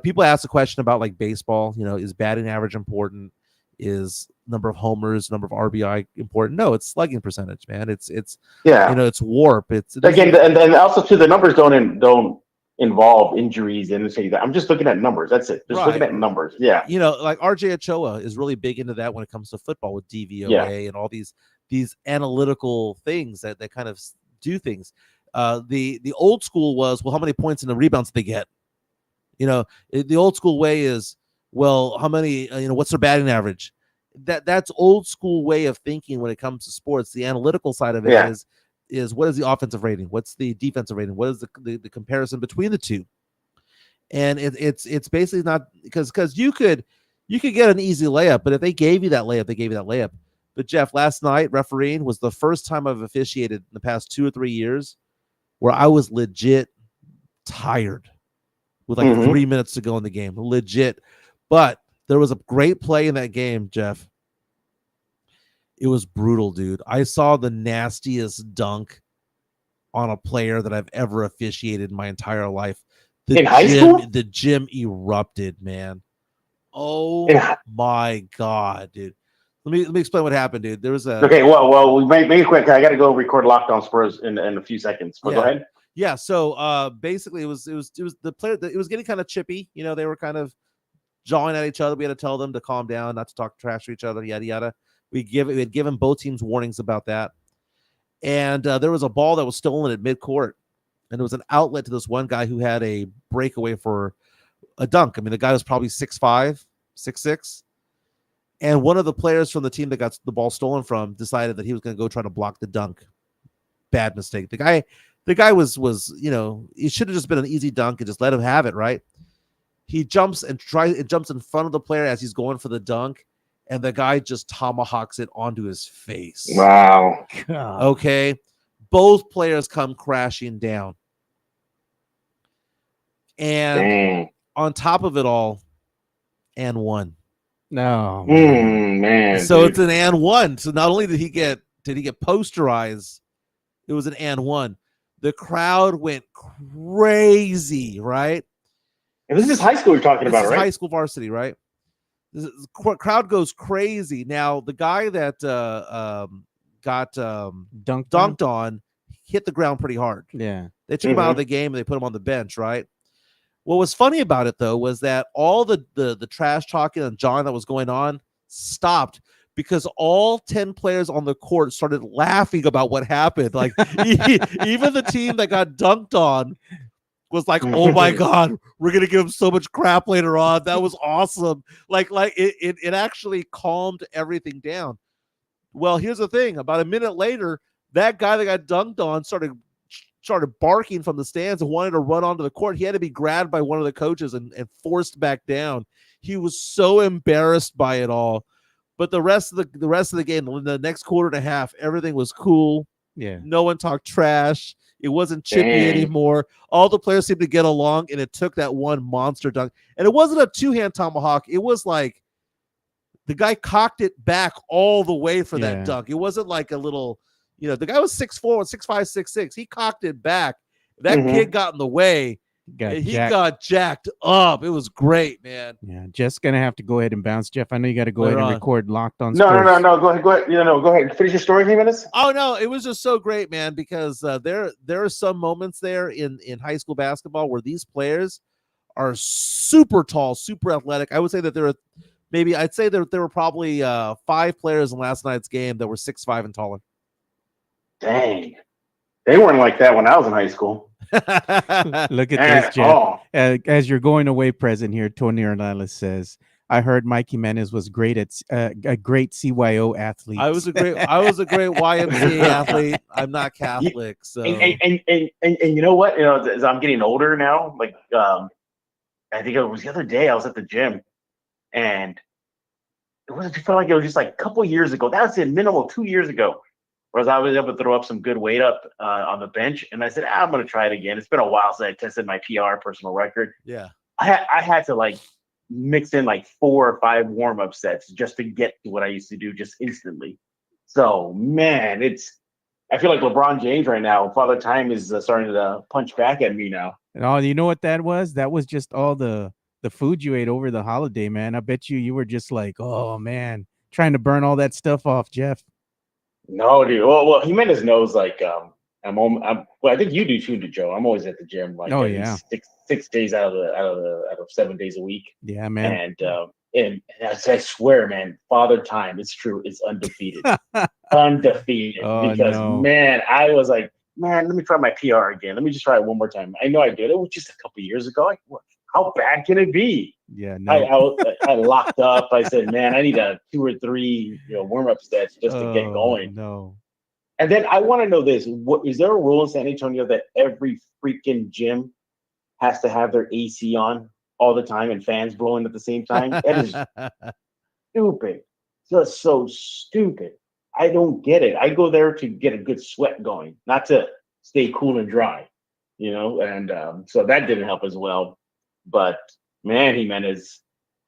people ask a question about like baseball. Is batting average important? Is number of homers, number of RBI important? No, it's slugging percentage, man. It's Yeah. it's WARP. It's Again, and also too, the numbers don't involve injuries and say that. I'm just looking at numbers. That's it. Just looking at numbers. Yeah. Like RJ Ochoa is really big into that when it comes to football with DVOA and all these analytical things that kind of do things. The old school was, well, how many points and the rebounds they get? The old school way is, well, how many, what's their batting average? That's old school way of thinking when it comes to sports. The analytical side of it is what is the offensive rating? What's the defensive rating? What is the comparison between the two? And it's basically not because you could get an easy layup, but if they gave you that layup, they gave you that layup. But Jeff, last night refereeing was the first time I've officiated in the past 2 or 3 years where I was legit tired with like 3 minutes to go in the game. Legit. But there was a great play in that game, Jeff. It was brutal, dude. I saw the nastiest dunk on a player that I've ever officiated in my entire life. In high school? The gym erupted, man. Oh my God, dude. Let me explain what happened, dude. There was a we make it quick. I got to go record Locked On Spurs in a few seconds. But go ahead. Yeah. So basically, it was the player that it was getting kind of chippy. They were kind of jawing at each other. We had to tell them to calm down, not to talk trash to each other. Yada yada. We had given both teams warnings about that. And there was a ball that was stolen at midcourt, and it was an outlet to this one guy who had a breakaway for a dunk. I mean, the guy was probably 6'5", 6'6". And one of the players from the team that got the ball stolen from decided that he was going to go try to block the dunk. Bad mistake. The guy was it should have just been an easy dunk and just let him have it, right? He jumps in front of the player as he's going for the dunk, and the guy just tomahawks it onto his face. Wow. Okay. Both players come crashing down. And on top of it all, and one. No. Man. So dude. it's an and one. So not only did he get posterized, it was an and one. The crowd went crazy, right? And this is high school you're talking about, right? High school varsity, right? The crowd goes crazy. Now, the guy that got dunked on hit the ground pretty hard. Yeah. They took him out of the game and they put him on the bench, right? What was funny about it, though, was that all the trash talking and jawing that was going on stopped because all 10 players on the court started laughing about what happened. Like, even the team that got dunked on was like, oh my God, we're going to give him so much crap later on. That was awesome. Like it actually calmed everything down. Well, here's the thing. About a minute later, that guy that got dunked on started barking from the stands and wanted to run onto the court. He had to be grabbed by one of the coaches and forced back down. He was so embarrassed by it all. But the rest of the game, in the next quarter and a half, everything was cool. Yeah. No one talked trash. It wasn't chippy anymore. All the players seemed to get along, and it took that one monster dunk. And it wasn't a two-hand tomahawk. It was like the guy cocked it back all the way for that dunk. It wasn't like a little, the guy was 6'4", 6'5", 6'6". He cocked it back. That kid got in the way. He got jacked up. It was great, man. Yeah, Jeff's gonna have to go ahead and bounce. Jeff, I know you got to go ahead and record Locked On No, Spurs. no. Go ahead. Go ahead. Finish your story, 3 minutes. Oh no, it was just so great, man. Because there are some moments there in high school basketball where these players are super tall, super athletic. I would say that there were probably 5 players in last night's game that were 6'5" and taller. Dang, they weren't like that when I was in high school. Look at this, Jeff. As you're going away present here, Tony Ornelas says, I heard Mike Jimenez was great at a great CYO athlete. I was a great YMCA athlete. I'm not Catholic, so and you know what? As I'm getting older now, like I think it was the other day I was at the gym And it felt like it was just like a couple years ago. That was it, minimal 2 years ago. Whereas I was able to throw up some good weight up on the bench, and I said, I'm going to try it again. It's been a while since I tested my PR personal record. Yeah. I had to like mix in like 4 or 5 warm up sets just to get to what I used to do just instantly. So man, I feel like LeBron James right now. Father Time is starting to punch back at me now. And all you know what that was? That was just all the food you ate over the holiday, man. I bet you were just like, oh man, trying to burn all that stuff off, Jeff. No, dude. Well, Jimenez knows like well, I think you do too, Joe. I'm always at the gym like Oh, at yeah. least six days out of 7 days a week. Yeah, man. And I swear, man, Father Time, it's true, it's undefeated. Undefeated. Oh, Because no. man, I was like, man, let me try my PR again. Let me just try it one more time. I know I did. It was just a couple years ago. Like, how bad can it be? Yeah, no. I locked up. I said, man, I need a 2 or 3 warm up sets just to get going. No. And then I want to know this: is there a rule in San Antonio that every freaking gym has to have their AC on all the time and fans blowing at the same time? That is stupid. Just so stupid. I don't get it. I go there to get a good sweat going, not to stay cool and dry, and so that didn't help as well. But man, Jimenez,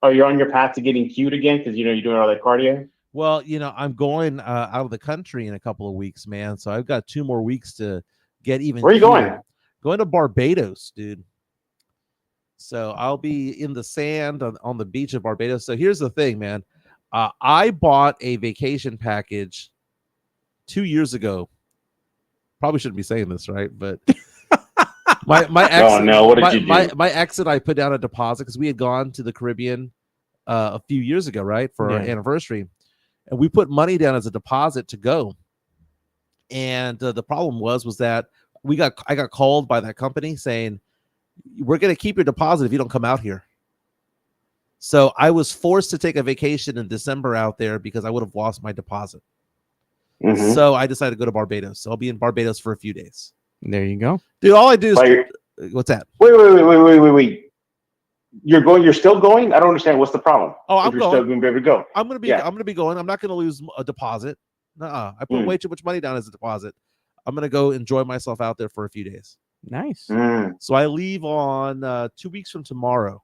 are you on your path to getting cute again? Because you're doing all that cardio. Well, I'm going out of the country in a couple of weeks, man. So I've got 2 more weeks to get even. Where are you going? Going to Barbados, dude. So I'll be in the sand on the beach of Barbados. So here's the thing, man. I bought a vacation package 2 years ago. Probably shouldn't be saying this, right? But my ex, oh no, what did you do? My ex and I put down a deposit because we had gone to the Caribbean a few years ago, right, for our anniversary, and we put money down as a deposit to go. And the problem was that I got called by that company saying, we're going to keep your deposit if you don't come out here. So I was forced to take a vacation in December out there because I would have lost my deposit. Mm-hmm. So I decided to go to Barbados. So I'll be in Barbados for a few days. There you go. Dude, all I do is what's that? Wait. You're still going? I don't understand. What's the problem? Oh, I'm still going. going to be able to go. I'm going to be going. I'm not going to lose a deposit. I put way too much money down as a deposit. I'm going to go enjoy myself out there for a few days. Nice. So I leave on 2 weeks from tomorrow.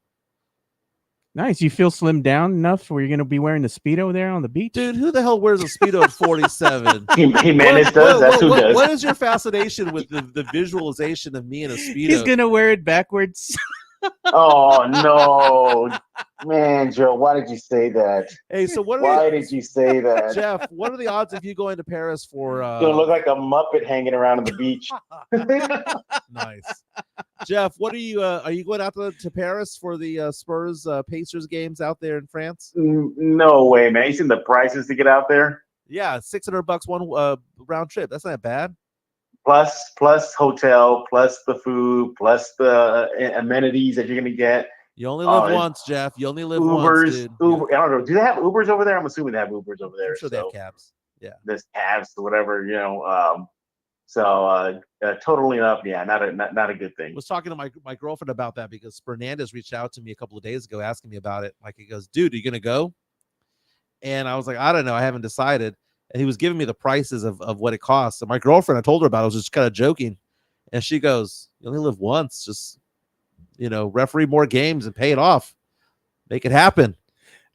Nice. You feel slimmed down enough where you're going to be wearing the Speedo there on the beach? Dude, who the hell wears a Speedo at 47? Jimenez does. That's who does. What is your fascination with the visualization of me in a Speedo? He's going to wear it backwards. Oh, no. Man, Joe, why did you say that? Hey, so why did you say that? Jeff, what are the odds of you going to Paris for... It's going to look like a Muppet hanging around on the beach. Nice. Jeff, what are you going out to Paris for the Spurs Pacers games out there in France? No way, man. You seen the prices to get out there? Yeah, $600 one round trip. That's not bad. Plus hotel, plus the food, plus the amenities that you're going to get. You only live once, Jeff. You only live once, dude. Uber. I don't know. Do they have Ubers over there? I'm assuming they have Ubers over there. I'm sure they have cabs. Yeah. There's cabs or whatever, totally enough. Yeah, not a good thing. I was talking to my girlfriend about that because Fernandez reached out to me a couple of days ago asking me about it. Like, he goes, dude, are you going to go? And I was like, I don't know. I haven't decided. And he was giving me the prices of what it costs. And my girlfriend, I told her about it. I was just kind of joking. And she goes, you only live once. Just, referee more games and pay it off. Make it happen.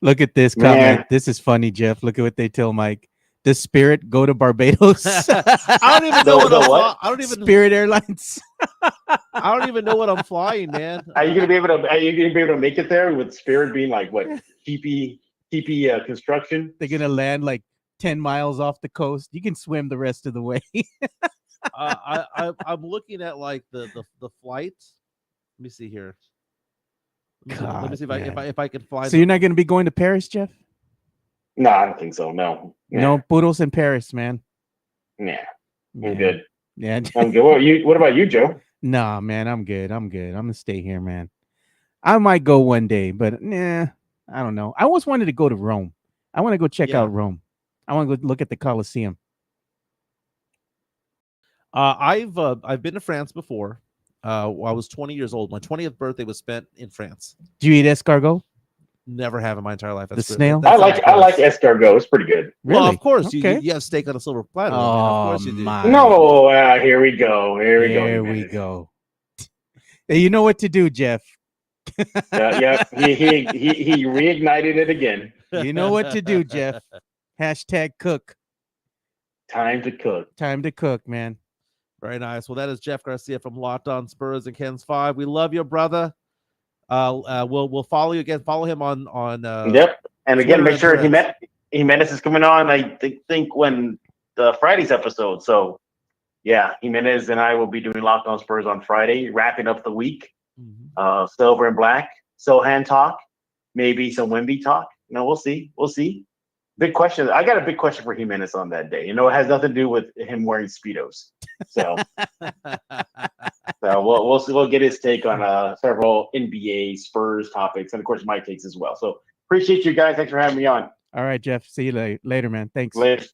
Look at this comment. This is funny, Jeff. Look at what they tell Mike. Does Spirit go to Barbados? I don't even know what I don't even Spirit Airlines. I don't even know what I'm flying, man. Are you gonna be able to make it there with Spirit being like what teepee construction? They're gonna land like 10 miles off the coast. You can swim the rest of the way. I'm looking at like the flight. Let me see here. Let me see if I can fly. So you're not going to be going to Paris, Jeff? No, I don't think so. No. No poodles in Paris, man. Yeah, I'm good. Yeah, I'm good. What about you, Joe? Nah, man, I'm good. I'm gonna stay here, man. I might go one day, but I don't know. I always wanted to go to Rome. I want to go check out Rome. I want to go look at the Colosseum. I've been to France before. I was 20 years old. My 20th birthday was spent in France. Do you eat escargot? Never have in my entire life. The snail? I like escargot. It's pretty good. Well, Really? of course, Okay. you have steak on a silver platter. Oh, Of course you do. my. No, here we go. Here There we we go. go. Hey, you know what to do, Jeff. Yeah. He reignited it again. You know what to do, Jeff. Hashtag cook. Time to cook. Time to cook, man. Very nice. Well, that is Jeff Garcia from Locked On Spurs and Ken's 5. We love you, brother. We'll follow you again. Follow him on Yep. And again, Twitter make sure and Threads. Jimenez is coming on. I think when the Friday's episode. So yeah, Jimenez and I will be doing Locked On Spurs on Friday, wrapping up the week. Silver and black, Sochan talk, maybe some Wemby talk. We'll see. Big question. I got a big question for Jimenez on that day. It has nothing to do with him wearing Speedos. So, we'll get his take on several NBA Spurs topics, and of course my takes as well. So appreciate you guys. Thanks for having me on. All right, Jeff. See you later, man. Thanks. Later.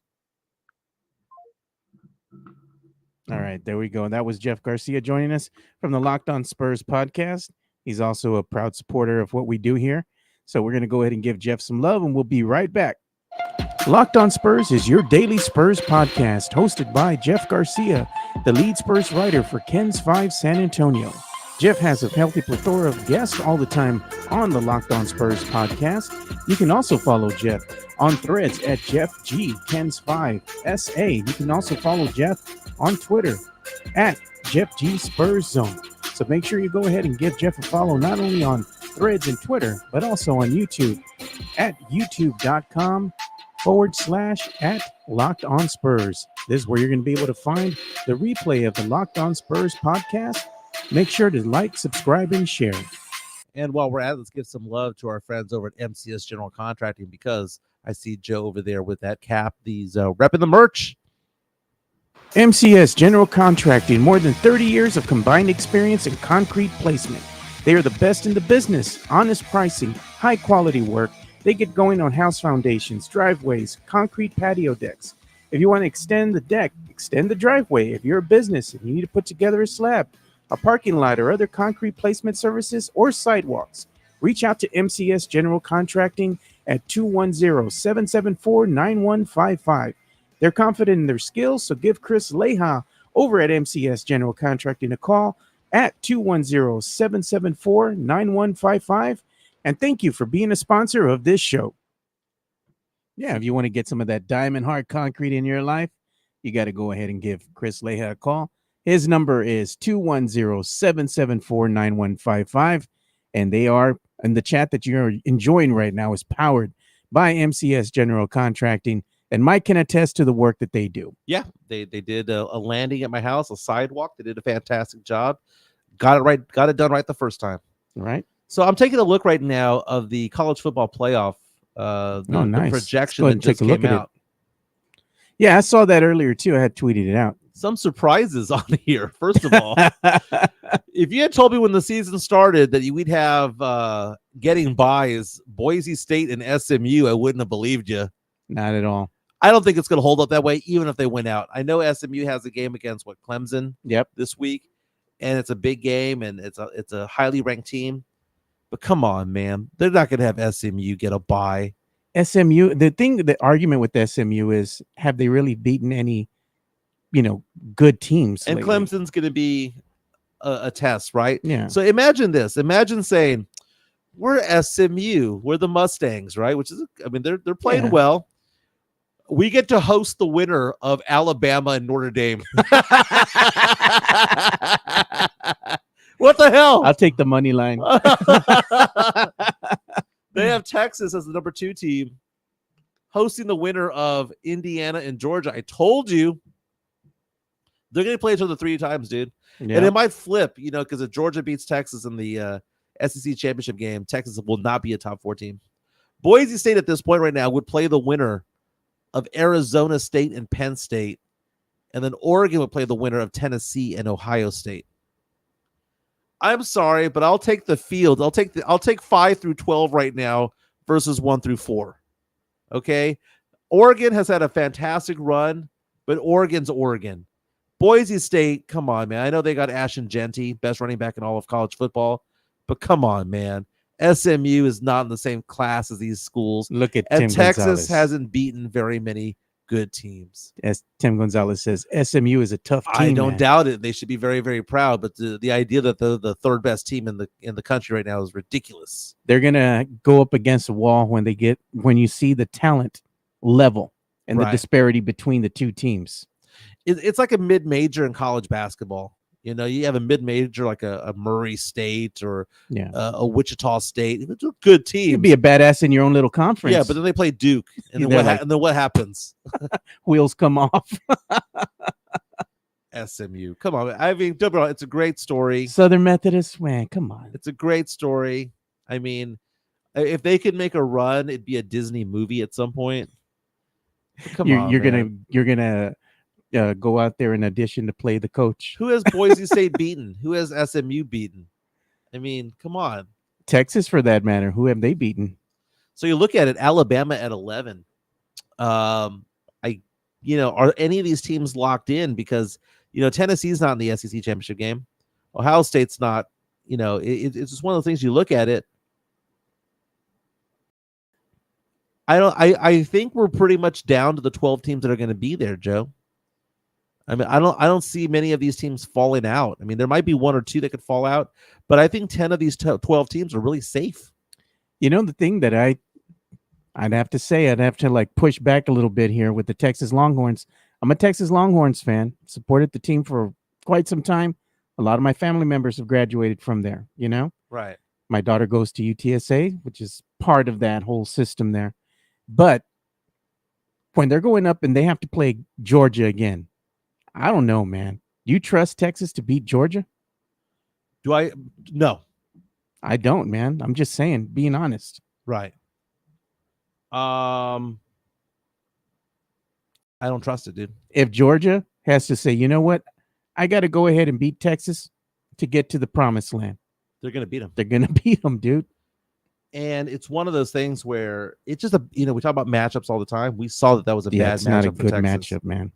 All right, there we go. That was Jeff Garcia joining us from the Locked On Spurs podcast. He's also a proud supporter of what we do here. So we're going to go ahead and give Jeff some love, and we'll be right back. Locked On Spurs is your daily Spurs podcast, hosted by Jeff Garcia, the lead Spurs writer for Ken's 5 San Antonio. Jeff has a healthy plethora of guests all the time on the Locked On Spurs podcast. You can also follow Jeff on Threads at Jeff G Ken's 5 SA. You can also follow Jeff on Twitter at Jeff G Spurs Zone. So make sure you go ahead and give Jeff a follow not only on Threads and Twitter, but also on YouTube at youtube.com/@Locked On Spurs. This is where you're going to be able to find the replay of the Locked On Spurs podcast. Make sure to like, subscribe, and share. And while we're at it, let's give some love to our friends over at MCS General Contracting, because I see Joe over there with that cap. These repping the merch. MCS General Contracting, more than 30 years of combined experience in concrete placement. They are the best in the business. Honest pricing, high quality work. They get going on house foundations, driveways, concrete patio decks. If you want to extend the deck, extend the driveway. If you're a business and you need to put together a slab, a parking lot, or other concrete placement services or sidewalks, reach out to MCS General Contracting at 210-774-9155. They're confident in their skills, so give Chris Leha over at MCS General Contracting a call at 210-774-9155. And thank you for being a sponsor of this show. Yeah, if you want to get some of that diamond hard concrete in your life, you got to go ahead and give Chris Leha a call. His number is 210-774-9155. And they are, and the chat that you're enjoying right now is powered by MCS General Contracting. And Mike can attest to the work that they do. Yeah, they did a landing at my house, a sidewalk. They did a fantastic job. Got it done right the first time. Right. So I'm taking a look right now of the college football playoff. Nice. The projection Let's go ahead and that just take a look came at it. out. Yeah, I saw that earlier too. I had tweeted it out. Some surprises on here. First of all, if you had told me when the season started that we'd have getting by as Boise State and SMU, I wouldn't have believed you. Not at all. I don't think it's going to hold up that way, even if they win out. I know SMU has a game against Clemson. Yep. This week, and it's a big game, and it's a highly ranked team. But come on, man, they're not going to have SMU get a bye. SMU. The argument with SMU is, have they really beaten any, good teams? And lately? Clemson's going to be a test, right? Yeah. So imagine this. Imagine saying, we're SMU, we're the Mustangs, right? Which is, they're playing Yeah. well. We get to host the winner of Alabama and Notre Dame. What the hell? I'll take the money line. They have Texas as the number 2 team hosting the winner of Indiana and Georgia. I told you they're going to play each other 3 times, dude. Yeah. And it might flip, because if Georgia beats Texas in the SEC championship game, Texas will not be a top 4 team. Boise State at this point right now would play the winner of Arizona State and Penn State, and then Oregon would play the winner of Tennessee and Ohio State. I'm sorry, but I'll take the field. I'll take 5 through 12 right now versus 1 through 4. Okay, Oregon has had a fantastic run, but Oregon's Oregon. Boise State, come on, man. I know they got Ashton Genty, best running back in all of college football, but come on, man. SMU is not in the same class as these schools. Look at And Tim Texas Gonzalez. hasn't beaten very many good teams. As Tim Gonzalez says, SMU is a tough team. I don't man. doubt it. They should be very, very proud. But the idea that the third best team in the country right now is ridiculous. They're gonna go up against a wall when you see the talent level and Right. the disparity between the two teams. It's like a mid-major in college basketball. You know, you have a mid-major like a Murray State or Yeah, a Wichita State. It's a good team. you'd be a badass in your own little conference. Yeah, but then they play Duke, and then They're and then what happens? wheels come off. SMU. Come on. I mean, don't get me wrong, it's a great story. Southern Methodist, man, come on. It's a great story. I mean, if they could make a run, it'd be a Disney movie at some point. But come on, You're man. gonna go out there in addition to play the coach. Who has Boise State beaten? Who has SMU beaten? I mean, come on. Texas, for that matter, who have they beaten? So you look at it, Alabama at 11. Are any of these teams locked in? Because Tennessee's not in the SEC championship game. Ohio State's not. It's just one of the things you look at it. I think we're pretty much down to the 12 teams that are going to be there, Joe. I mean, I don't see many of these teams falling out. I mean, there might be one or two that could fall out, but I think 10 of these 12 teams are really safe. The thing that I'd have to say, I'd have to like push back a little bit here with the Texas Longhorns. I'm a Texas Longhorns fan, supported the team for quite some time. A lot of my family members have graduated from there, Right. My daughter goes to UTSA, which is part of that whole system there. But when they're going up and they have to play Georgia again, I don't know, man. Do you trust Texas to beat Georgia? Do I? No. I don't, man. I'm just saying, being honest. Right. I don't trust it, dude. If Georgia has to say, you know what, I got to go ahead and beat Texas to get to the promised land, They're going to beat them. they're going to beat them, dude. And it's one of those things where it's just we talk about matchups all the time. We saw that was a Yeah, bad it's matchup not a for good Texas. matchup, man.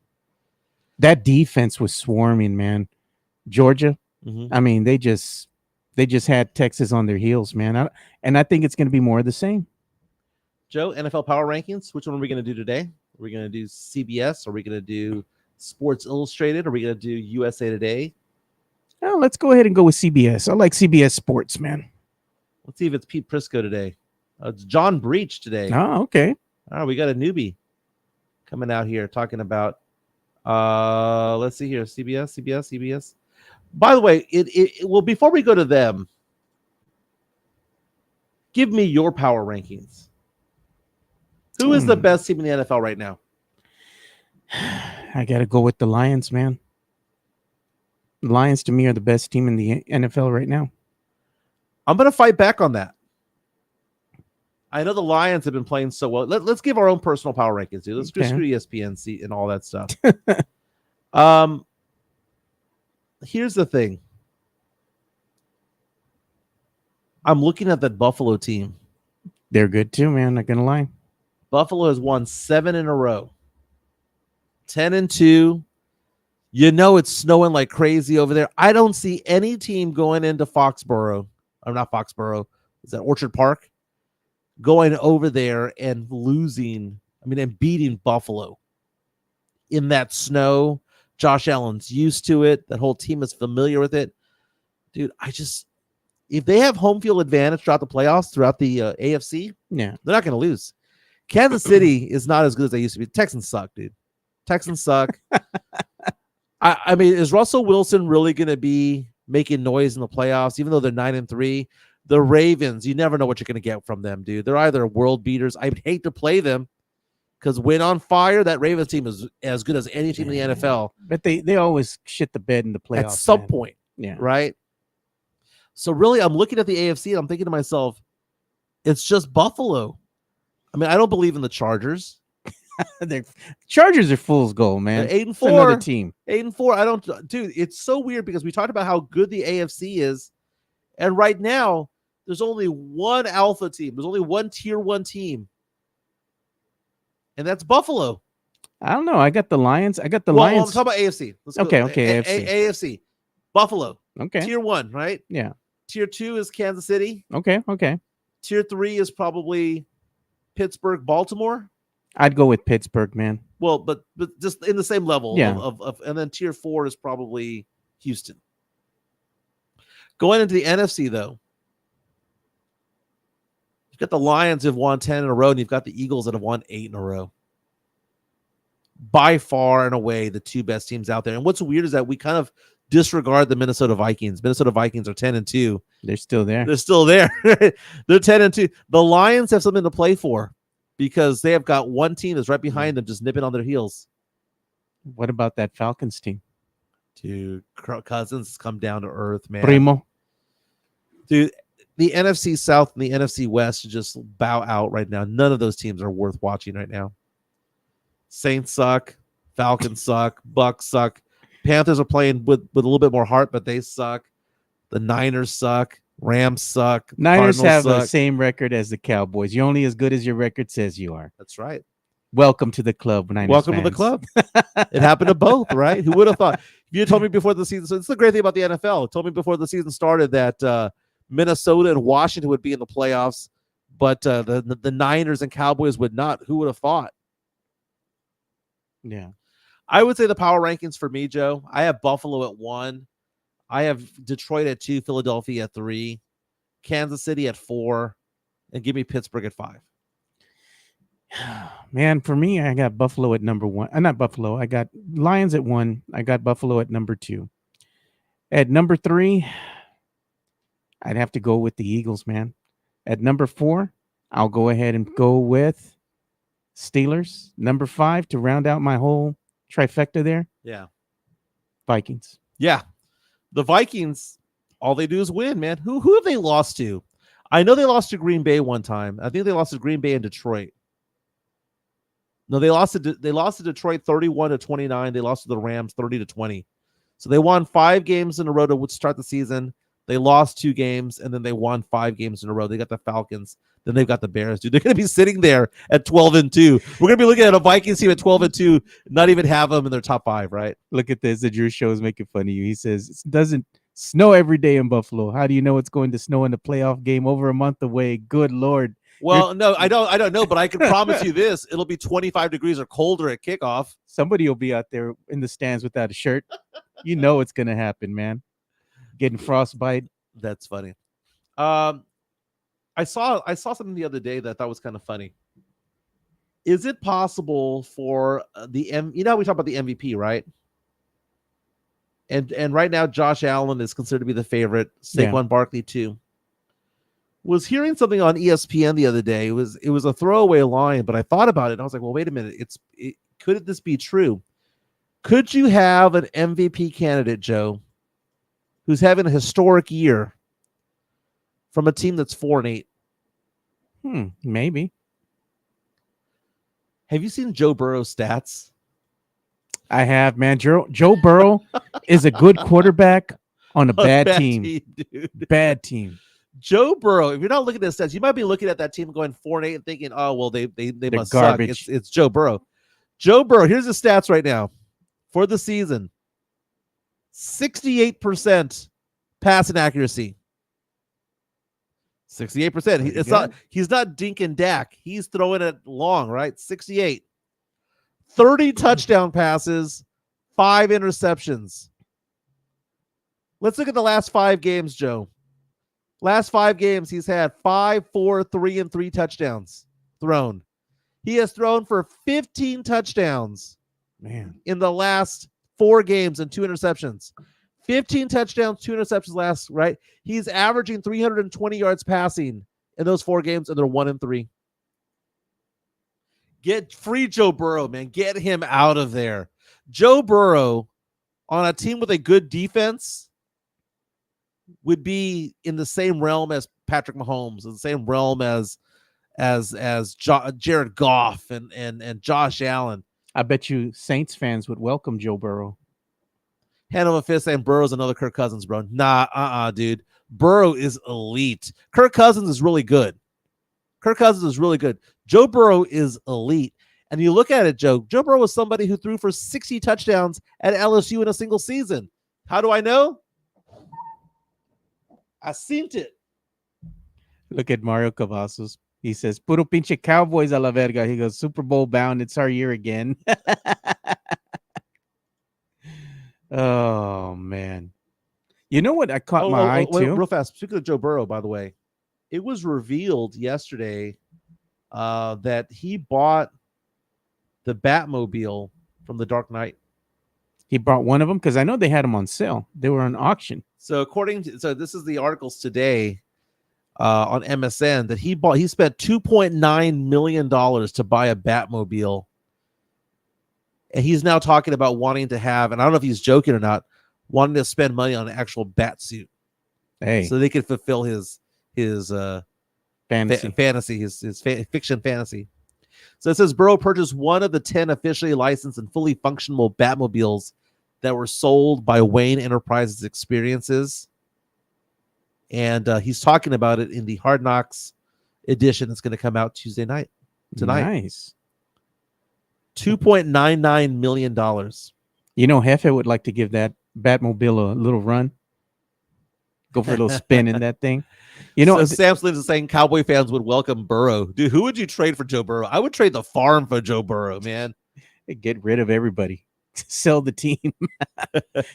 That defense was swarming, man. Georgia, Mhm. I mean, they just had Texas on their heels, man. And I think it's going to be more of the same. Joe, NFL Power Rankings. Which one are we going to do today? Are we going to do CBS? Are we going to do Sports Illustrated? Are we going to do USA Today? Oh, let's go ahead and go with CBS. I like CBS Sports, man. Let's see if it's Pete Prisco today. It's John Breach today. Oh, okay. All right, we got a newbie coming out here talking about. Let's see here. CBS. By the way, well, before we go to them, give me your power rankings. Who is the best team in the NFL right now? I got to go with the Lions, man. The Lions, to me, are the best team in the NFL right now. I'm going to fight back on that. I know the Lions have been playing so well. Let's give our own personal power rankings, dude. Let's Okay. screw ESPN and all that stuff. Here's the thing. I'm looking at that Buffalo team. They're good too, man. Not going to lie. Buffalo has won 7 in a row. 10-2. It's snowing like crazy over there. I don't see any team going into Foxborough. Or not Foxborough. Is that Orchard Park? Going over there and and beating Buffalo in that snow. Josh Allen's used to it. That whole team is familiar with it. Dude, if they have home field advantage throughout the playoffs, throughout the AFC, Yeah. they're not going to lose. Kansas City is not as good as they used to be. Texans suck, dude. Texans suck. I mean, is Russell Wilson really going to be making noise in the playoffs, even though they're 9-3? The Ravens, you never know what you're going to get from them, dude. They're either world beaters. I'd hate to play them because when on fire, that Ravens team is as good as any team in the NFL. But they always shit the bed in the playoffs. At some man. point, Yeah. right? So really, I'm looking at the AFC and I'm thinking to myself, it's just Buffalo. I mean, I don't believe in the Chargers. The Chargers are fool's gold, man. They're 8-4. It's another team. 8-4. I don't, dude. It's so weird because we talked about how good the AFC is, and right now there's only one alpha team. There's only one tier 1 team, and that's Buffalo. I don't know. I got the Lions. I'm I'm Lions. talking about AFC. Let's go. Okay, AFC. AFC. Buffalo. Okay. Tier 1, right? Yeah. Tier 2 is Kansas City. Okay. Tier 3 is probably Pittsburgh, Baltimore. I'd go with Pittsburgh, man. Well, but just in the same level Yeah. of and then tier 4 is probably Houston. Going into the NFC though, you've got the Lions who've won 10 in a row, and you've got the Eagles that have won 8 in a row. By far and away, the two best teams out there. And what's weird is that we kind of disregard the Minnesota Vikings. Minnesota Vikings are 10-2. They're still there. They're still there. They're 10-2. The Lions have something to play for because they have got one team that's right behind them, just nipping on their heels. What about that Falcons team? Dude, Cousins has come down to earth, man. Primo. Dude, the NFC South and the NFC West just bow out right now. None of those teams are worth watching right now. Saints suck. Falcons suck. Bucks suck. Panthers are playing with a little bit more heart, but they suck. The Niners suck. Rams suck. Niners Cardinals have the suck. same record as the Cowboys. You're only as good as your record says you are. That's right. Welcome to the club, Niners Welcome to the fans. club. It happened to both, right? Who would have thought? If you had told me before the season, so it's the great thing about the NFL. Told me before the season started that Minnesota and Washington would be in the playoffs, but the Niners and Cowboys would not. Who would have thought? Yeah. I would say the power rankings for me, Joe. I have Buffalo at 1. I have Detroit at 2, Philadelphia at 3, Kansas City at 4, and give me Pittsburgh at 5. Man, for me, I got Buffalo at number 1. Not Buffalo. I got Lions at 1. I got Buffalo at number 2. At number 3, I'd have to go with the Eagles, man. At number 4, I'll go ahead and go with Steelers. Number 5, to round out my whole trifecta there, Yeah. Vikings. Yeah. The Vikings, all they do is win, man. Who have they lost to? I know they lost to Green Bay one time. I think they lost to Green Bay and Detroit. No, they lost to Detroit 31-29. They lost to the Rams 30-20. So they won 5 games in a row to start the season. They lost 2 games, and then they won 5 games in a row. They got the Falcons. Then they've got the Bears, dude. They're going to be sitting there at 12-2. We're going to be looking at a Vikings team at 12-2, not even have them in their top 5, right? Look at this. The Drew Show is making fun of you. He says, it doesn't snow every day in Buffalo. How do you know it's going to snow in the playoff game over a month away? Good Lord. Well, no, I don't know, but I can promise you this. It'll be 25 degrees or colder at kickoff. Somebody will be out there in the stands without a shirt. You know it's going to happen, man. Getting frostbite. That's funny. I saw something the other day that I thought was kind of funny. Is it possible for you know, we talk about the MVP, right? And right now, Josh Allen is considered to be the favorite. Saquon Barkley too. Was hearing something on ESPN the other day. It was a throwaway line, but I thought about it. And I was like, well, wait a minute. Could this be true? Could you have an MVP candidate, Joe, who's having a historic year from a team that's 4-8? Maybe. Have you seen Joe Burrow's stats? I have, man. Joe Burrow is a good quarterback on a bad team. Dude. Bad team. Joe Burrow, if you're not looking at stats, you might be looking at that team going 4-8 and thinking, oh, well, they must garbage. suck. It's Joe Burrow. Joe Burrow, here's the stats right now for the season. 68% passing accuracy. 68%. He's not Dink and Dak. He's throwing it long, right? 68. 30 touchdown passes, 5 interceptions. Let's look at the last 5 games, Joe. Last 5 games, he's had 5, 4, 3, and 3 touchdowns thrown. He has thrown for 15 touchdowns, Man. in the last 4 games and 2 interceptions. 15 touchdowns, 2 interceptions last, right? He's averaging 320 yards passing in those 4 games, and they're 1-3. Get free Joe Burrow, man. Get him out of there. Joe Burrow on a team with a good defense would be in the same realm as Patrick Mahomes, in the same realm as Jared Goff and Josh Allen. I bet you Saints fans would welcome Joe Burrow. Hand him a fist saying Burrow's another Kirk Cousins, bro. Nah, dude. Burrow is elite. Kirk Cousins is really good. Joe Burrow is elite. And you look at it, Joe Burrow was somebody who threw for 60 touchdowns at LSU in a single season. How do I know? I seen it. Look at Mario Cavazos. He says, "Puro pinche Cowboys a la verga." He goes, "Super Bowl bound. It's our year again." Oh man. You know what I caught my eye wait, too? real fast. Speaking of Joe Burrow, by the way, it was revealed yesterday that he bought the Batmobile from the Dark Knight. He brought one of them because I know they had them on sale. They were on auction. So this is the articles today on MSN that he spent $2.9 million to buy a Batmobile. And he's now talking about wanting to have, and I don't know if he's joking or not, wanting to spend money on an actual bat suit. Hey, So they could fulfill his fantasy. his fiction fantasy. So it says Burrow purchased one of the 10 officially licensed and fully functional Batmobiles that were sold by Wayne Enterprises Experiences. And he's talking about it in the Hard Knocks edition that's going to come out Tuesday night. Tonight. Nice. $2.99 million. You know, Hefe would like to give that Batmobile a little run. Go for a little spin in that thing. You know, so Sam Slims is saying Cowboy fans would welcome Burrow. Dude, who would you trade for Joe Burrow? I would trade the farm for Joe Burrow, man. Get rid of everybody. Sell the team.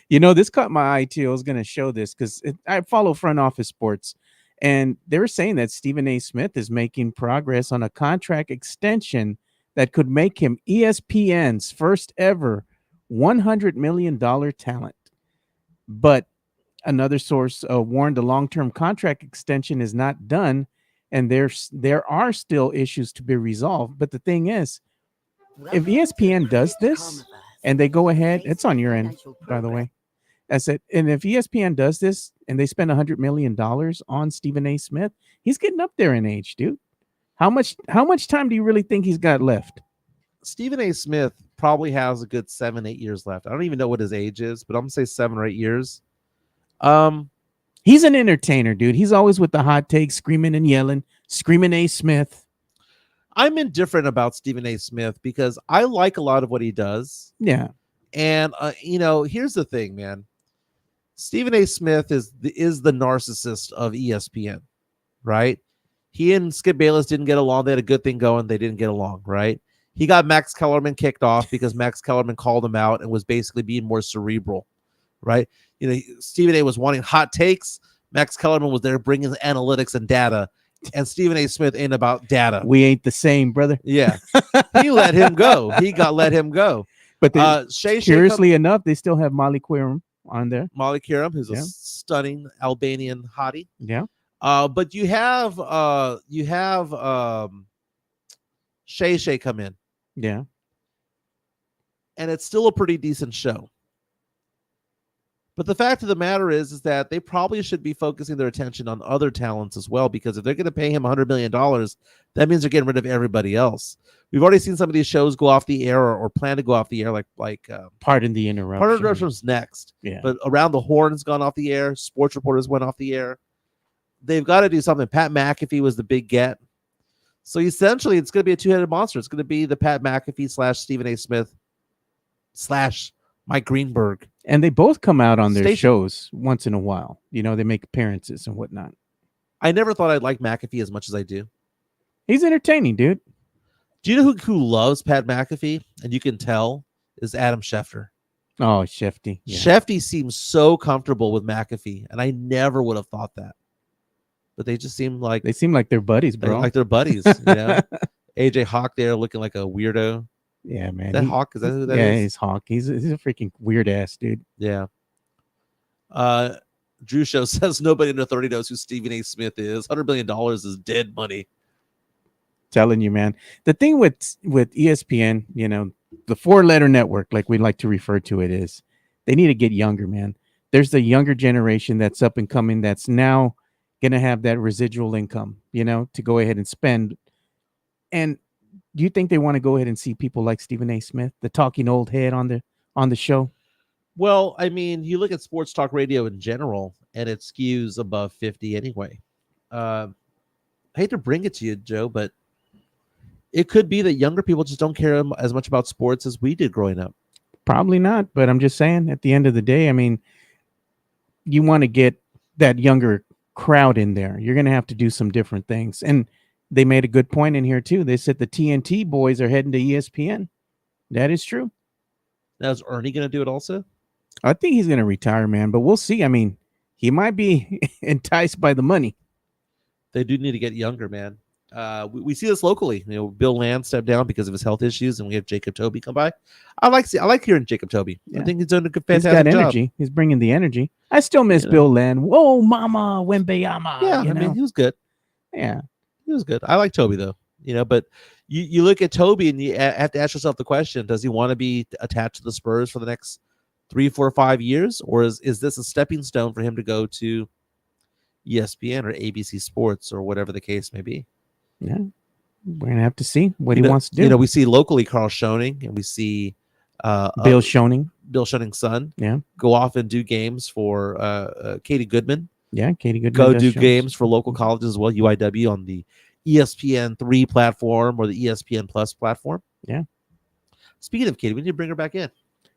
You know, this caught my eye too. I was going to show this because I follow front office sports, and they were saying that Stephen A. Smith is making progress on a contract extension that could make him ESPN's first ever $100 million talent. But another source warned the long-term contract extension is not done, and there are still issues to be resolved. But the thing is, if ESPN does this and they go ahead, it's on your end, by the way. I said, and if ESPN does this and they spend $100 million on Stephen A. Smith, he's getting up there in age, dude. How much time do you really think he's got left? Stephen A. Smith probably has a good 7-8 years left. I don't even know what his age is, but I'm gonna say 7 or 8 years. He's an entertainer, dude. He's always with the hot takes, screaming and yelling, screaming A. Smith. I'm indifferent about Stephen A. Smith because I like a lot of what he does. Yeah. And you know, here's the thing, man. Stephen A. Smith is the narcissist of ESPN, right? He and Skip Bayless didn't get along. They had a good thing going. They didn't get along, right? He got Max Kellerman kicked off because Max Kellerman called him out and was basically being more cerebral, right? You know, Stephen A. was wanting hot takes. Max Kellerman was there bringing analytics and data, and Stephen A. Smith ain't about data. We ain't the same, brother. Yeah, he let him go. Let him go. But curiously Shay enough, they still have Molly Querim on there. Molly Qerim, who's a stunning Albanian hottie. Yeah. But you have Shay come in. Yeah. And it's still a pretty decent show. But the fact of the matter is that they probably should be focusing their attention on other talents as well, because if they're going to pay him $100 million, that means they're getting rid of everybody else. We've already seen some of these shows go off the air or plan to go off the air, like Pardon the interruption. Pardon the Interruption's next. Yeah. But Around the Horn's gone off the air. Sports Reporters went off the air. They've got to do something. Pat McAfee was the big get. So essentially, it's going to be a two-headed monster. It's going to be the Pat McAfee / Stephen A. Smith / Mike Greenberg. And they both come out on their shows once in a while. You know, they make appearances and whatnot. I never thought I'd like McAfee as much as I do. He's entertaining, dude. Do you know who loves Pat McAfee? And you can tell is Adam Schefter. Oh, Shefty. Yeah. Shefty seems so comfortable with McAfee, and I never would have thought that. But they just seem like they're buddies, bro. Like they're buddies. You know? AJ Hawk there looking like a weirdo. Yeah, man. Hawk, is that who that is? Yeah, he's Hawk. He's a freaking weird ass dude. Yeah. Drew Show says nobody under 30 knows who Stephen A. Smith is. $100 million is dead money. Telling you, man. The thing with ESPN, you know, the 4-letter network, like we like to refer to it, is they need to get younger, man. There's the younger generation that's up and coming that's now gonna have that residual income, you know, to go ahead and spend. And do you think they want to go ahead and see people like Stephen A. Smith, the talking old head on the show? Well, I mean, you look at sports talk radio in general, and it skews above 50 anyway. I hate to bring it to you, Joe, but it could be that younger people just don't care as much about sports as we did growing up. Probably not, but I'm just saying, at the end of the day, I mean, you want to get that younger crowd in there. You're going to have to do some different things. And they made a good point in here too. They said the TNT boys are heading to ESPN. That is true. Now, is Ernie going to do it also? I think he's going to retire, man, but we'll see. I mean, he might be enticed by the money. They do need to get younger, man. We see this locally. You know, Bill Land stepped down because of his health issues, and we have Jacob Toby come by. I like hearing Jacob Toby. Yeah. I think he's doing a good, He's fantastic got energy. job. He's bringing the energy. I still miss Bill Land. Whoa, mama, Wembanyama. Yeah, you I mean, know? he was good. Yeah. He was good. I like Toby though. You know, but you look at Toby and you have to ask yourself the question: does he want to be attached to the Spurs for the next 3, 4, 5 years, or is this a stepping stone for him to go to ESPN or ABC Sports or whatever the case may be? Yeah. We're going to have to see what he wants to do. You know, we see locally Carl Schoening and we see Bill Schoening. Bill Schoening's son, Yeah. go off and do games for Katie Goodman. Yeah, Katie Goodman. Go does do shows. games for local colleges as well, UIW on the ESPN3 platform or the ESPN Plus platform. Yeah. Speaking of Katie, we need to bring her back in.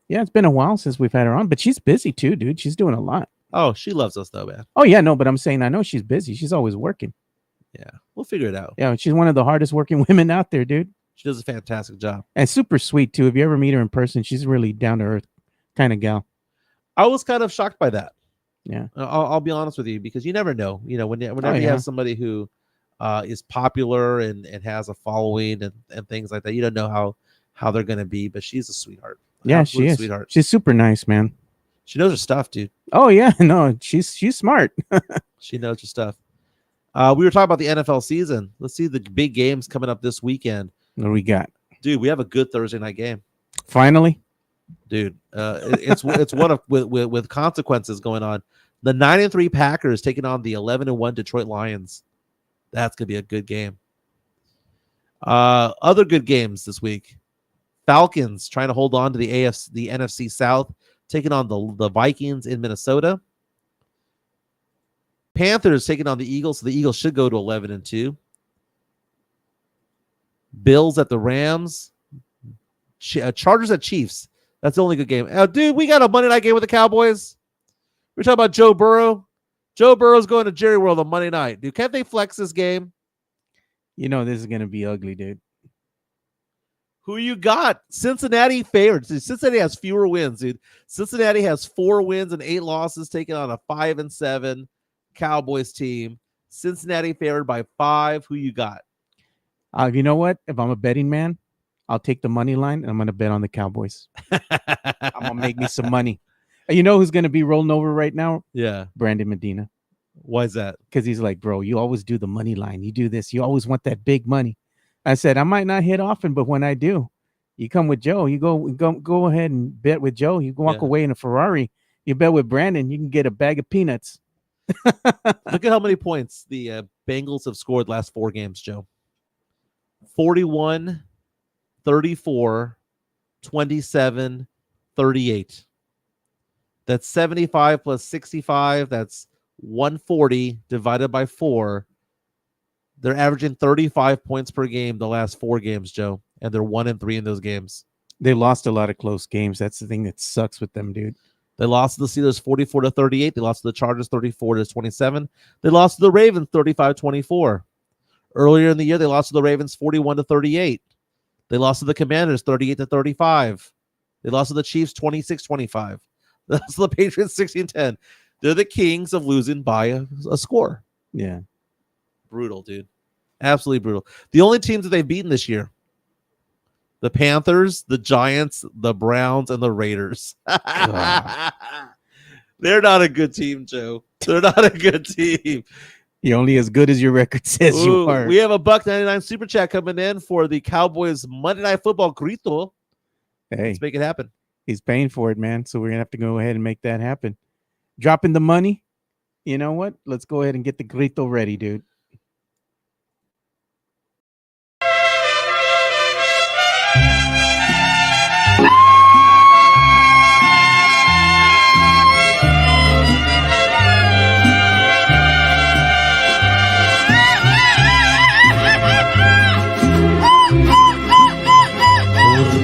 Yeah, it's been a while since we've had her on, but she's busy too, dude. She's doing a lot. Oh, she loves us though, man. Oh, yeah, no, but I'm saying I know she's busy. She's always working. Yeah, we'll figure it out. Yeah, she's one of the hardest working women out there, dude. She does a fantastic job. And super sweet too. If you ever meet her in person, she's really down to earth kind of gal. I was kind of shocked by that. Yeah. I'll be honest with you, because you never know. You know, whenever you yeah. have somebody who is popular and has a following and things like that, you don't know how they're going to be. But she's a sweetheart. Yeah, Absolute she is. Sweetheart. She's super nice, man. She knows her stuff, dude. Oh yeah, no, she's smart. She knows her stuff. We were talking about the NFL season. Let's see the big games coming up this weekend. What do we got? Dude, we have a good Thursday night game. Finally, Dude, it's one of with consequences going on. The 9-3 Packers taking on the 11-1 Detroit Lions. That's gonna be a good game. Other good games this week. Falcons trying to hold on to the NFC South, taking on the Vikings in Minnesota. Panthers taking on the Eagles, so the Eagles should go to 11-2. Bills at the Rams. Chargers at Chiefs. That's the only good game. Dude, we got a Monday night game with the Cowboys. We're talking about Joe Burrow. Joe Burrow's going to Jerry World on Monday night. Dude, can't they flex this game? you know this is gonna be ugly, dude. Who you got? Cincinnati favored. Cincinnati has fewer wins, dude. Cincinnati has 4 wins and 8 losses, taking on a 5-7 Cowboys team. Cincinnati favored by 5. Who you got? You know what? If I'm a betting man, I'll take the money line and I'm gonna bet on the Cowboys. I'm gonna make me some money. You know who's gonna be rolling over right now? Yeah. Brandon Medina. Why is that? Because he's like, bro, you always do the money line. You do this. You always want that big money. I said, I might not hit often, but when I do, you come with Joe. You go ahead and bet with Joe. You walk away in a Ferrari. You bet with Brandon. You can get a bag of peanuts. Look at how many points the Bengals have scored last 4 games, Joe. 41, 34, 27, 38. That's 75 plus 65. That's 140 divided by 4. They're averaging 35 points per game the last 4 games, Joe, and they're 1-3 in those games. They lost a lot of close games. That's the thing that sucks with them, dude. They lost to the Steelers 44-38. They lost to the Chargers 34-27. They lost to the Ravens 35-24. Earlier in the year, they lost to the Ravens 41-38. They lost to the Commanders 38-35. They lost to the Chiefs 26-25. They lost to the Patriots 16-10. They're the kings of losing by a score. Yeah. Brutal, dude. Absolutely brutal. The only teams that they've beaten this year: the Panthers, the Giants, the Browns, and the Raiders. They're not a good team, Joe. They're not a good team. You're only as good as your record says you are. We have a $1.99 super chat coming in for the Cowboys Monday Night Football grito. Hey, Let's make it happen. he's paying for it, man. So we're going to have to go ahead and make that happen. Dropping the money. You know what? Let's go ahead and get the grito ready, dude.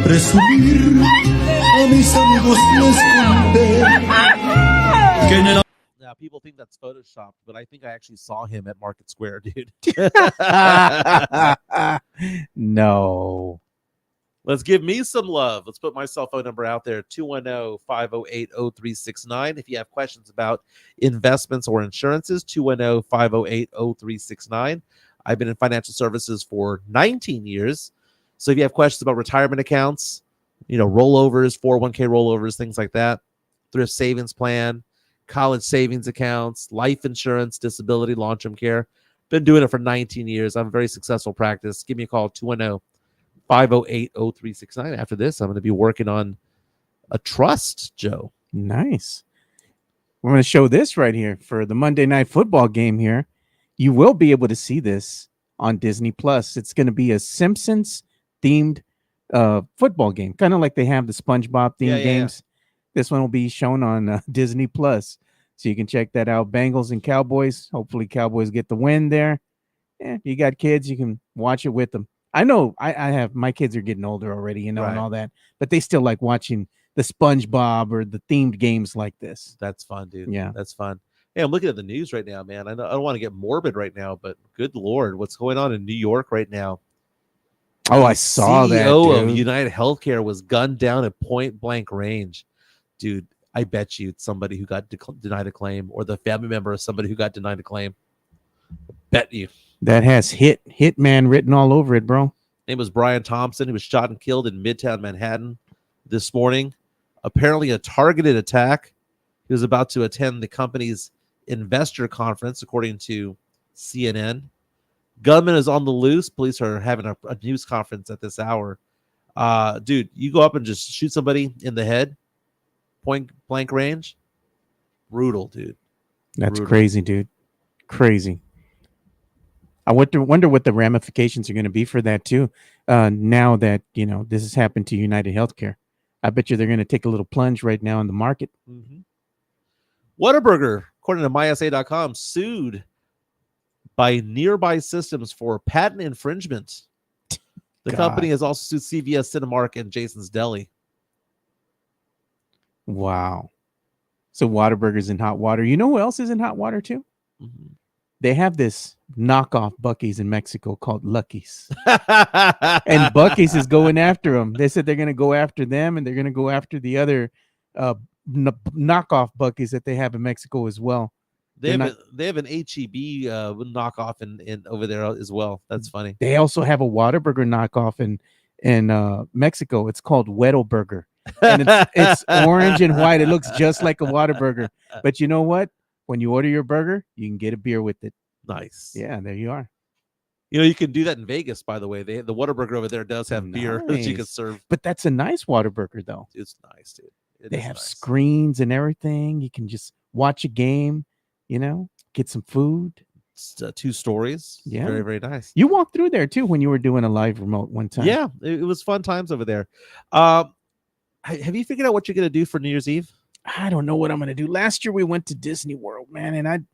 Presumir a mis amigos les conté que en el Yeah, people think that's photoshopped, but I think I actually saw him at Market Square, dude. No. Let's give me some love. Let's put my cell phone number out there, 210-508-0369. If you have questions about investments or insurances, 210-508-0369. I've been in financial services for 19 years. So if you have questions about retirement accounts, rollovers, 401k rollovers, things like that, thrift savings plan, college savings accounts, life insurance, disability, long-term care. Been doing it for 19 years. I'm a very successful practice. Give me a call, 210-508-0369. After this, I'm going to be working on a trust, Joe. Nice. We're going to show this right here for the Monday Night Football game here. You will be able to see this on Disney Plus. It's going to be a Simpsons themed football game, kind of like they have the SpongeBob themed games. This one will be shown on Disney Plus, so you can check that out. Bengals and Cowboys. Hopefully, Cowboys get the win there. Yeah, you got kids, you can watch it with them. I know I have my kids are getting older already, and all that, but they still like watching the SpongeBob or the themed games like this. That's fun, dude. Yeah, that's fun. Hey, I'm looking at the news right now, man. I don't want to get morbid right now, but good Lord, what's going on in New York right now? Oh, I saw that. CEO of United Healthcare was gunned down at point blank range. Dude, I bet you it's somebody who got denied a claim, or the family member of somebody who got denied a claim. Bet you. That has Hitman written all over it, bro. Name was Brian Thompson. He was shot and killed in Midtown Manhattan this morning. Apparently a targeted attack. He was about to attend the company's investor conference, according to CNN. Gunman is on the loose. Police are having a news conference at this hour. Dude, you go up and just shoot somebody in the head, point blank range. Brutal, dude. That's crazy, dude. Crazy. I wonder what the ramifications are going to be for that too. Now that this has happened to United Healthcare, I bet you they're going to take a little plunge right now in the market. Mm-hmm. Whataburger, according to mysa.com, sued by Nearby Systems for patent infringement. The company has also sued CVS, Cinemark, and Jason's Deli. Wow. So Whataburger's in hot water. You know who else is in hot water too? Mm-hmm. They have this knockoff Buc-ee's in Mexico called Lucky's. And Buc-ee's is going after them. They said they're going to go after them, and they're going to go after the other knockoff Buc-ee's that they have in Mexico as well. They have an HEB knockoff in over there as well. That's funny. They also have a Whataburger knockoff in Mexico. It's called Whataburger. And it's orange and white. It looks just like a Whataburger. But you know what? When you order your burger, you can get a beer with it. Nice. Yeah, there you are. You can do that in Vegas, by the way. The Whataburger over there does have beer that you can serve. But that's a nice Whataburger, though. It's nice, dude. They have screens and everything. You can just watch a game, get some food. It's 2 stories. Yeah. Very, very nice. You walked through there, too, when you were doing a live remote one time. Yeah, it was fun times over there. Have you figured out what you're going to do for New Year's Eve? I don't know what I'm going to do. Last year we went to Disney World, man, and I'm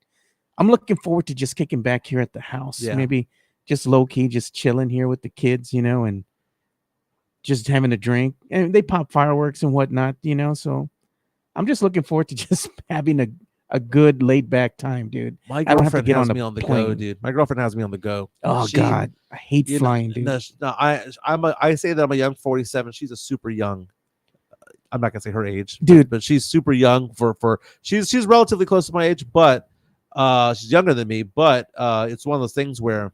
looking forward to just kicking back here at the house. Yeah. Maybe just low key, just chilling here with the kids, and just having a drink. And they pop fireworks and whatnot, So I'm just looking forward to just having a good laid back time, dude. My I don't have to girlfriend get has on me a on the plane. go, dude. My girlfriend has me on the go. Oh God, I hate flying, dude. No, I say that I'm a young 47. She's a super young. I'm not gonna say her age, dude, but she's super young for she's relatively close to my age, but she's younger than me. But it's one of those things where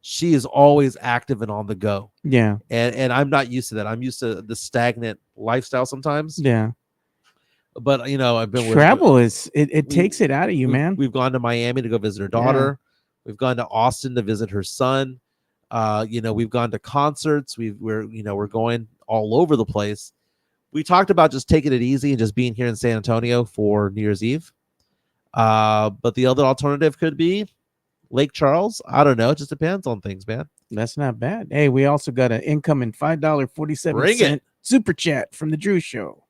she is always active and on the go. Yeah, and I'm not used to that. I'm used to the stagnant lifestyle sometimes. Yeah, but I've been travel it takes it out of you, man. We've gone to Miami to go visit her daughter. Yeah. We've gone to Austin to visit her son. We've gone to concerts. We're going all over the place. We talked about just taking it easy and just being here in San Antonio for New Year's Eve. But the other alternative could be Lake Charles. I don't know. It just depends on things, man. That's not bad. Hey, we also got an incoming $5.47 super chat from the Drew Show.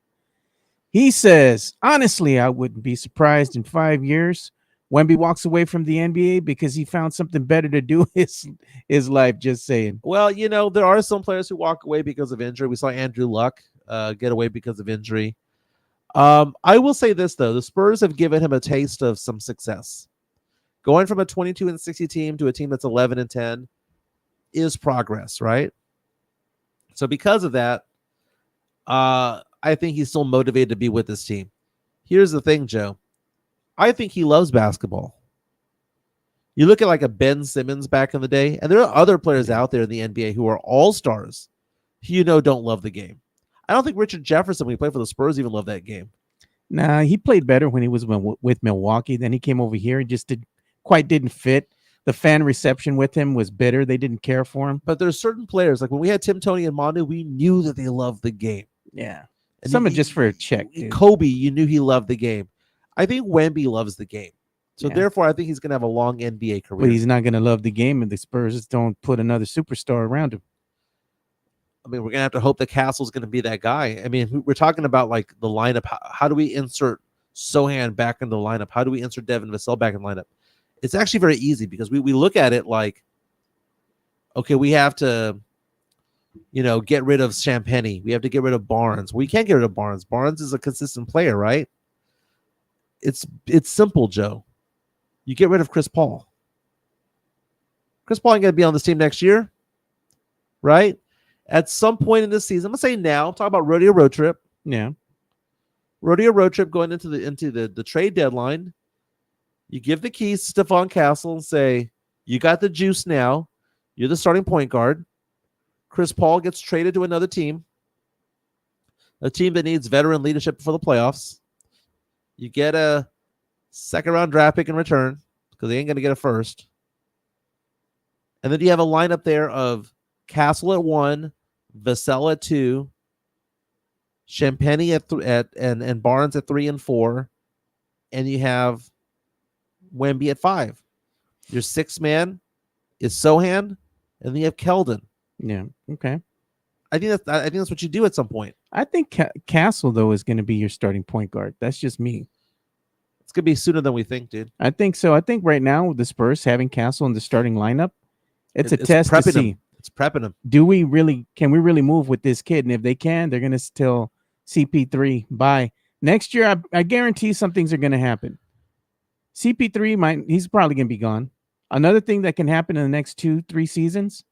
He says, honestly, I wouldn't be surprised in 5 years Wemby walks away from the NBA because he found something better to do his life. Just saying. Well, there are some players who walk away because of injury. We saw Andrew Luck get away because of injury. I will say this though: the Spurs have given him a taste of some success. Going from a 22-60 team to a team that's 11-10 is progress, right? So because of that, I think he's still motivated to be with this team. Here's the thing, Joe. I think he loves basketball. You look at like a Ben Simmons back in the day, and there are other players out there in the NBA who are all-stars who don't love the game. I don't think Richard Jefferson, when he played for the Spurs, even loved that game. Nah, he played better when he was with Milwaukee. Then he came over here and just didn't fit. The fan reception with him was bitter. They didn't care for him. But there's certain players, like when we had Tim, Tony, and Manu, we knew that they loved the game. Yeah. And Some are just for a check. Dude. Kobe, you knew he loved the game. I think Wemby loves the game. So Yeah. therefore, I think he's going to have a long NBA career. But he's not going to love the game if the Spurs don't put another superstar around him. I mean, we're going to have to hope that Castle's going to be that guy. I mean, we're talking about like the lineup. How do we insert Sochan back in the lineup? How do we insert Devin Vassell back in the lineup? It's actually very easy because we look at it like, okay, we have to, get rid of Champagny. We have to get rid of Barnes. We can't get rid of Barnes. Barnes is a consistent player, right? It's simple, Joe. You get rid of Chris Paul. Chris Paul ain't going to be on this team next year, right? At some point in this season, I'm going to say now, I'm talking about rodeo road trip. Yeah. Rodeo road trip going into the trade deadline. You give the keys to Stephon Castle and say, you got the juice now. You're the starting point guard. Chris Paul gets traded to another team, a team that needs veteran leadership for the playoffs. You get a second-round draft pick in return because they ain't going to get a first. And then you have a lineup there of Castle at 1, Vassell at 2, Champagny and Barnes at 3 and 4, and you have Wemby at 5. Your sixth man is Sochan, and then you have Keldon. Yeah. Okay. I think that's what you do at some point. I think Castle, though, is going to be your starting point guard. That's just me. It's going to be sooner than we think, dude. I think so. I think right now with the Spurs having Castle in the starting lineup, it's a test to see. It's prepping him. Can we really move with this kid? And if they can, they're going to tell CP3 bye. Next year, I guarantee some things are going to happen. CP3 he's probably going to be gone. Another thing that can happen in the next 2-3 seasons,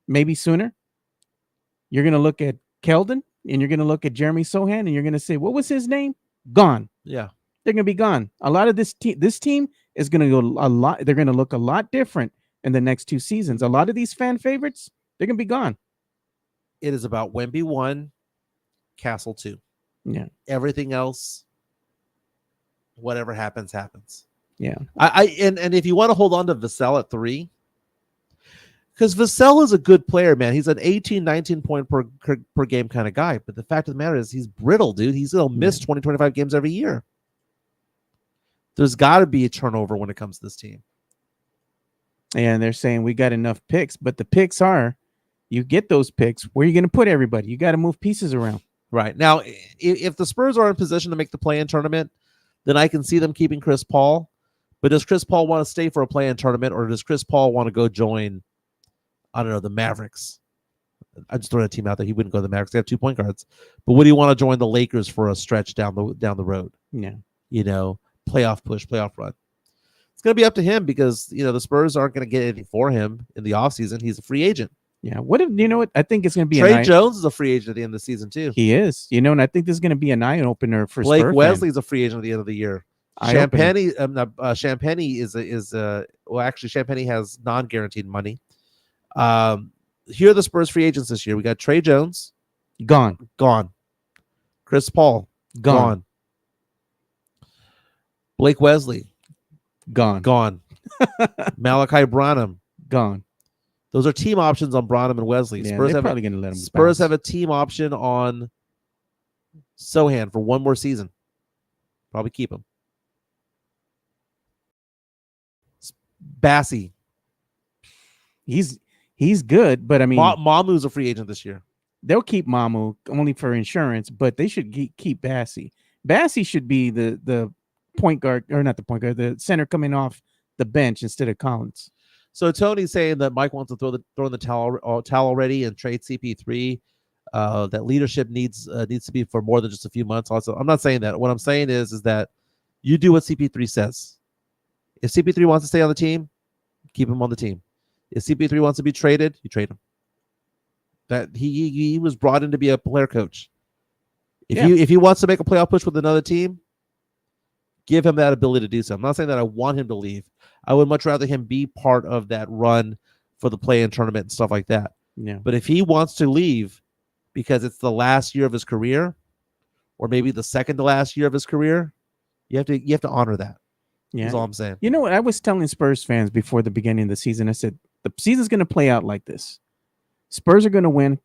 maybe sooner, you're going to look at Keldon and you're going to look at Jeremy Sochan and you're going to say, what was his name? Gone. Yeah. They're going to be gone. A lot of this team is going to go a lot. They're going to look a lot different in the next 2 seasons. A lot of these fan favorites, they're going to be gone. It is about Wemby 1, Castle 2. Yeah. Everything else, whatever happens, happens. Yeah. And if you want to hold on to Vassell at 3, because Vassell is a good player, man. He's an 18, 19 point per game kind of guy. But the fact of the matter is he's brittle, dude. He's going to miss 20, 25 games every year. There's got to be a turnover when it comes to this team. And they're saying we got enough picks, but the picks are, you get those picks, where are you going to put everybody? You got to move pieces around. Right. Now, if the Spurs are in position to make the play-in tournament, then I can see them keeping Chris Paul. But does Chris Paul want to stay for a play-in tournament, or does Chris Paul want to go join, I don't know, the Mavericks? I'm just throwing a team out there. He wouldn't go to the Mavericks. They have 2 point guards. But would he want to join the Lakers for a stretch down the road? Yeah. Playoff push, playoff run. It's going to be up to him because, the Spurs aren't going to get anything for him in the offseason. He's a free agent. Yeah. What I think it's going to be Trey Jones is a free agent at the end of the season too. He is, and I think this is going to be an eye opener for Blake Spurs Wesley fans. is a free agent at the end of the year. Eye-opener. Champagny actually Champagny has non-guaranteed money. Here are the Spurs free agents this year. We got Trey Jones, Gone. Chris Paul, gone. Blake Wesley, Gone. Malachi Branham, Gone. Those are team options on Branham and Wesley. Yeah, Spurs they're probably going to let him Spurs bounce. have a team option on Sochan for 1 more season. Probably keep him. Bassie. He's good, but I mean, Mamu's a free agent this year. they'll keep Mamu only for insurance, but they should keep Bassie. Bassie should be the point guard, or not the point guard, the center coming off the bench instead of Collins. So Tony's saying that Mike wants to throw in the towel already and trade CP3 That leadership needs to be for more than just a few months. Also, I'm not saying that. What I'm saying is that you do what CP3 says. If CP3 wants to stay on the team, keep him on the team. If CP3 wants to be traded, you trade him. That he was brought in to be a player coach. If he wants to make a playoff push with another team, give him that ability to do so. I'm not saying that I want him to leave. I would much rather him be part of that run for the play-in tournament and stuff like that. Yeah. But if he wants to leave because it's the last year of his career, or maybe the second to last year of his career, you have to honor that. Yeah. That's all I'm saying. You know what? I was telling Spurs fans before the beginning of the season, I said, the season's going to play out like this. Spurs are going to win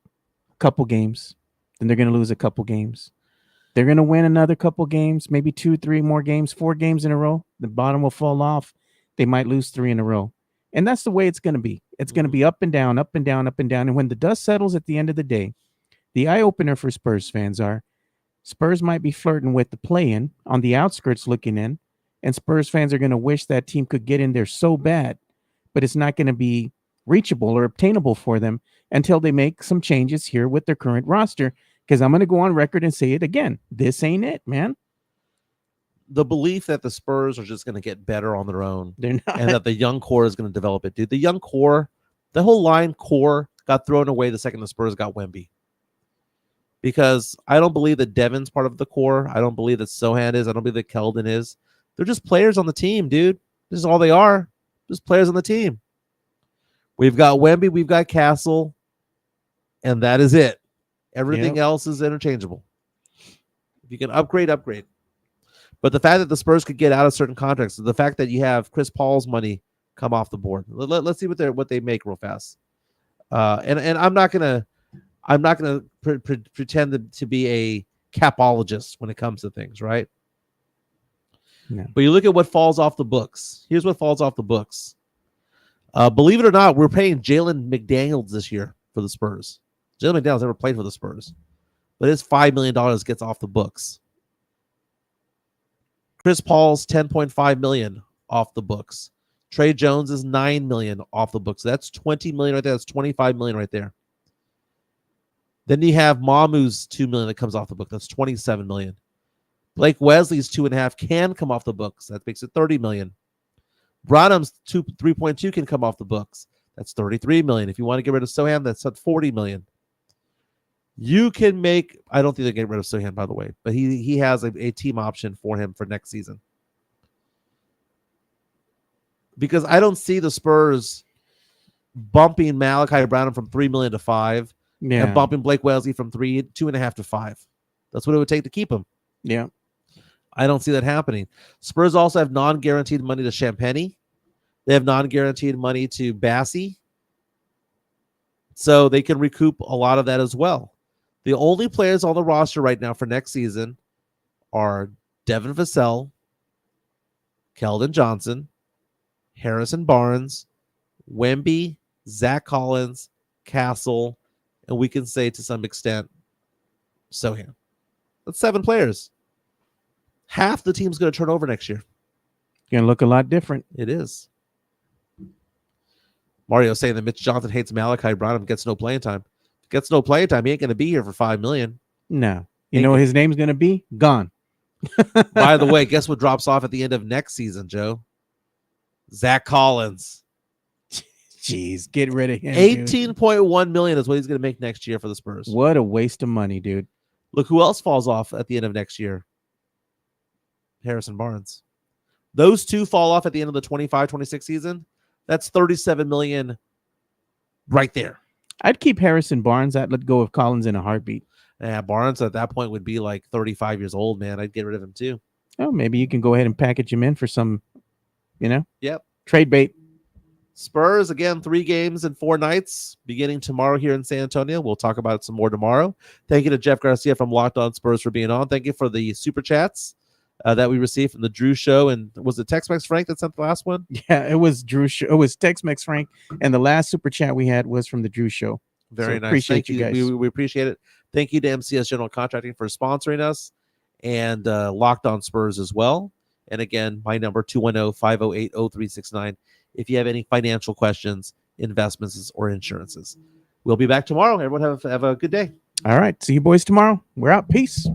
a couple games. Then they're going to lose a couple games. They're going to win another couple games, maybe 2, 3 more games, 4 games in a row. The bottom will fall off. They might lose 3 in a row. And that's the way it's going to be. It's going to be up and down, up and down, up and down. And when the dust settles at the end of the day, the eye-opener for Spurs fans are Spurs might be flirting with the play-in on the outskirts looking in. And Spurs fans are going to wish that team could get in there so bad, but it's not going to be reachable or obtainable for them until they make some changes here with their current roster. Because I'm going to go on record and say it again. This ain't it, man. The belief that the Spurs are just going to get better on their own, They're not. and that the young core is going to develop it, dude. The young core, the whole line core got thrown away the second the Spurs got Wemby. Because I don't believe that Devin's part of the core. I don't believe that Sochan is. I don't believe that Keldon is. They're just players on the team, dude. This is all they are. Just players on the team. We've got Wemby, we've got Castle, and that is it. Everything else is interchangeable. If you can upgrade, upgrade. But the fact that the Spurs could get out of certain contracts, the fact that you have Chris Paul's money come off the board. Let's see what they make real fast. And I'm not gonna pretend to be a capologist when it comes to things, right? No. But you look at what falls off the books. Here's what falls off the books. Believe it or not, we're paying Jalen McDaniels this year for the Spurs. Jalen McDaniels never played for the Spurs, but his $5 million gets off the books. Chris Paul's $10.5 million off the books. Trey Jones is $9 million off the books. That's $20 million right there. That's $25 million right there. Then you have Mamu's $2 million that comes off the book. That's $27 million. Blake Wesley's 2.5 can come off the books. That makes it $30 million. Branham's 3.2 can come off the books. That's $33 million. If you want to get rid of Sochan, that's at $40 million. You can make, I don't think they're getting rid of Sochan, by the way, but he has a team option for him for next season. Because I don't see the Spurs bumping Malachi Branham from $3 million to $5 million and bumping Blake Wesley from 2.5 to $5 million. That's what it would take to keep him. Yeah. I don't see that happening. Spurs also have non-guaranteed money to Champagny. They have non-guaranteed money to Bassie. So they can recoup a lot of that as well. The only players on the roster right now for next season are Devin Vassell, Keldon Johnson, Harrison Barnes, Wemby, Zach Collins, Castle, and we can say to some extent Sochan. That's 7 players. Half the team's going to turn over next year. Going to look a lot different. It is. Mario saying that Mitch Johnson hates Malachi Branham, gets no playing time. Gets no playing time. He ain't going to be here for $5 million. No. You know what his name's going to be? Gone. By the way, guess what drops off at the end of next season, Joe? Zach Collins. Jeez, get rid of him. $18.1 million is what he's going to make next year for the Spurs. What a waste of money, dude. Look who else falls off at the end of next year. Harrison Barnes. Those two fall off at the end of the 25-26 season. That's $37 million right there. I'd keep Harrison Barnes. I'd let go of Collins in a heartbeat. Yeah, Barnes at that point would be like 35 years old, man. I'd get rid of him too. Oh, maybe you can go ahead and package him in for some, Yep. trade bait. Spurs, again, 3 games and 4 nights beginning tomorrow here in San Antonio. We'll talk about it some more tomorrow. Thank you to Jeff Garcia from Locked On Spurs for being on. Thank you for the super chats that we received from the Drew Show. And was it Tex-Mex Frank that sent the last one? Yeah, it was Drew Show. It was Tex-Mex Frank. And the last super chat we had was from the Drew Show. Very So nice. appreciate Thank you you. guys. We appreciate it. Thank you to MCS General Contracting for sponsoring us and Locked On Spurs as well. And again, my number 210-508-0369 if you have any financial questions, investments, or insurances. We'll be back tomorrow. Everyone have a good day. All right. See you boys tomorrow. We're out. Peace.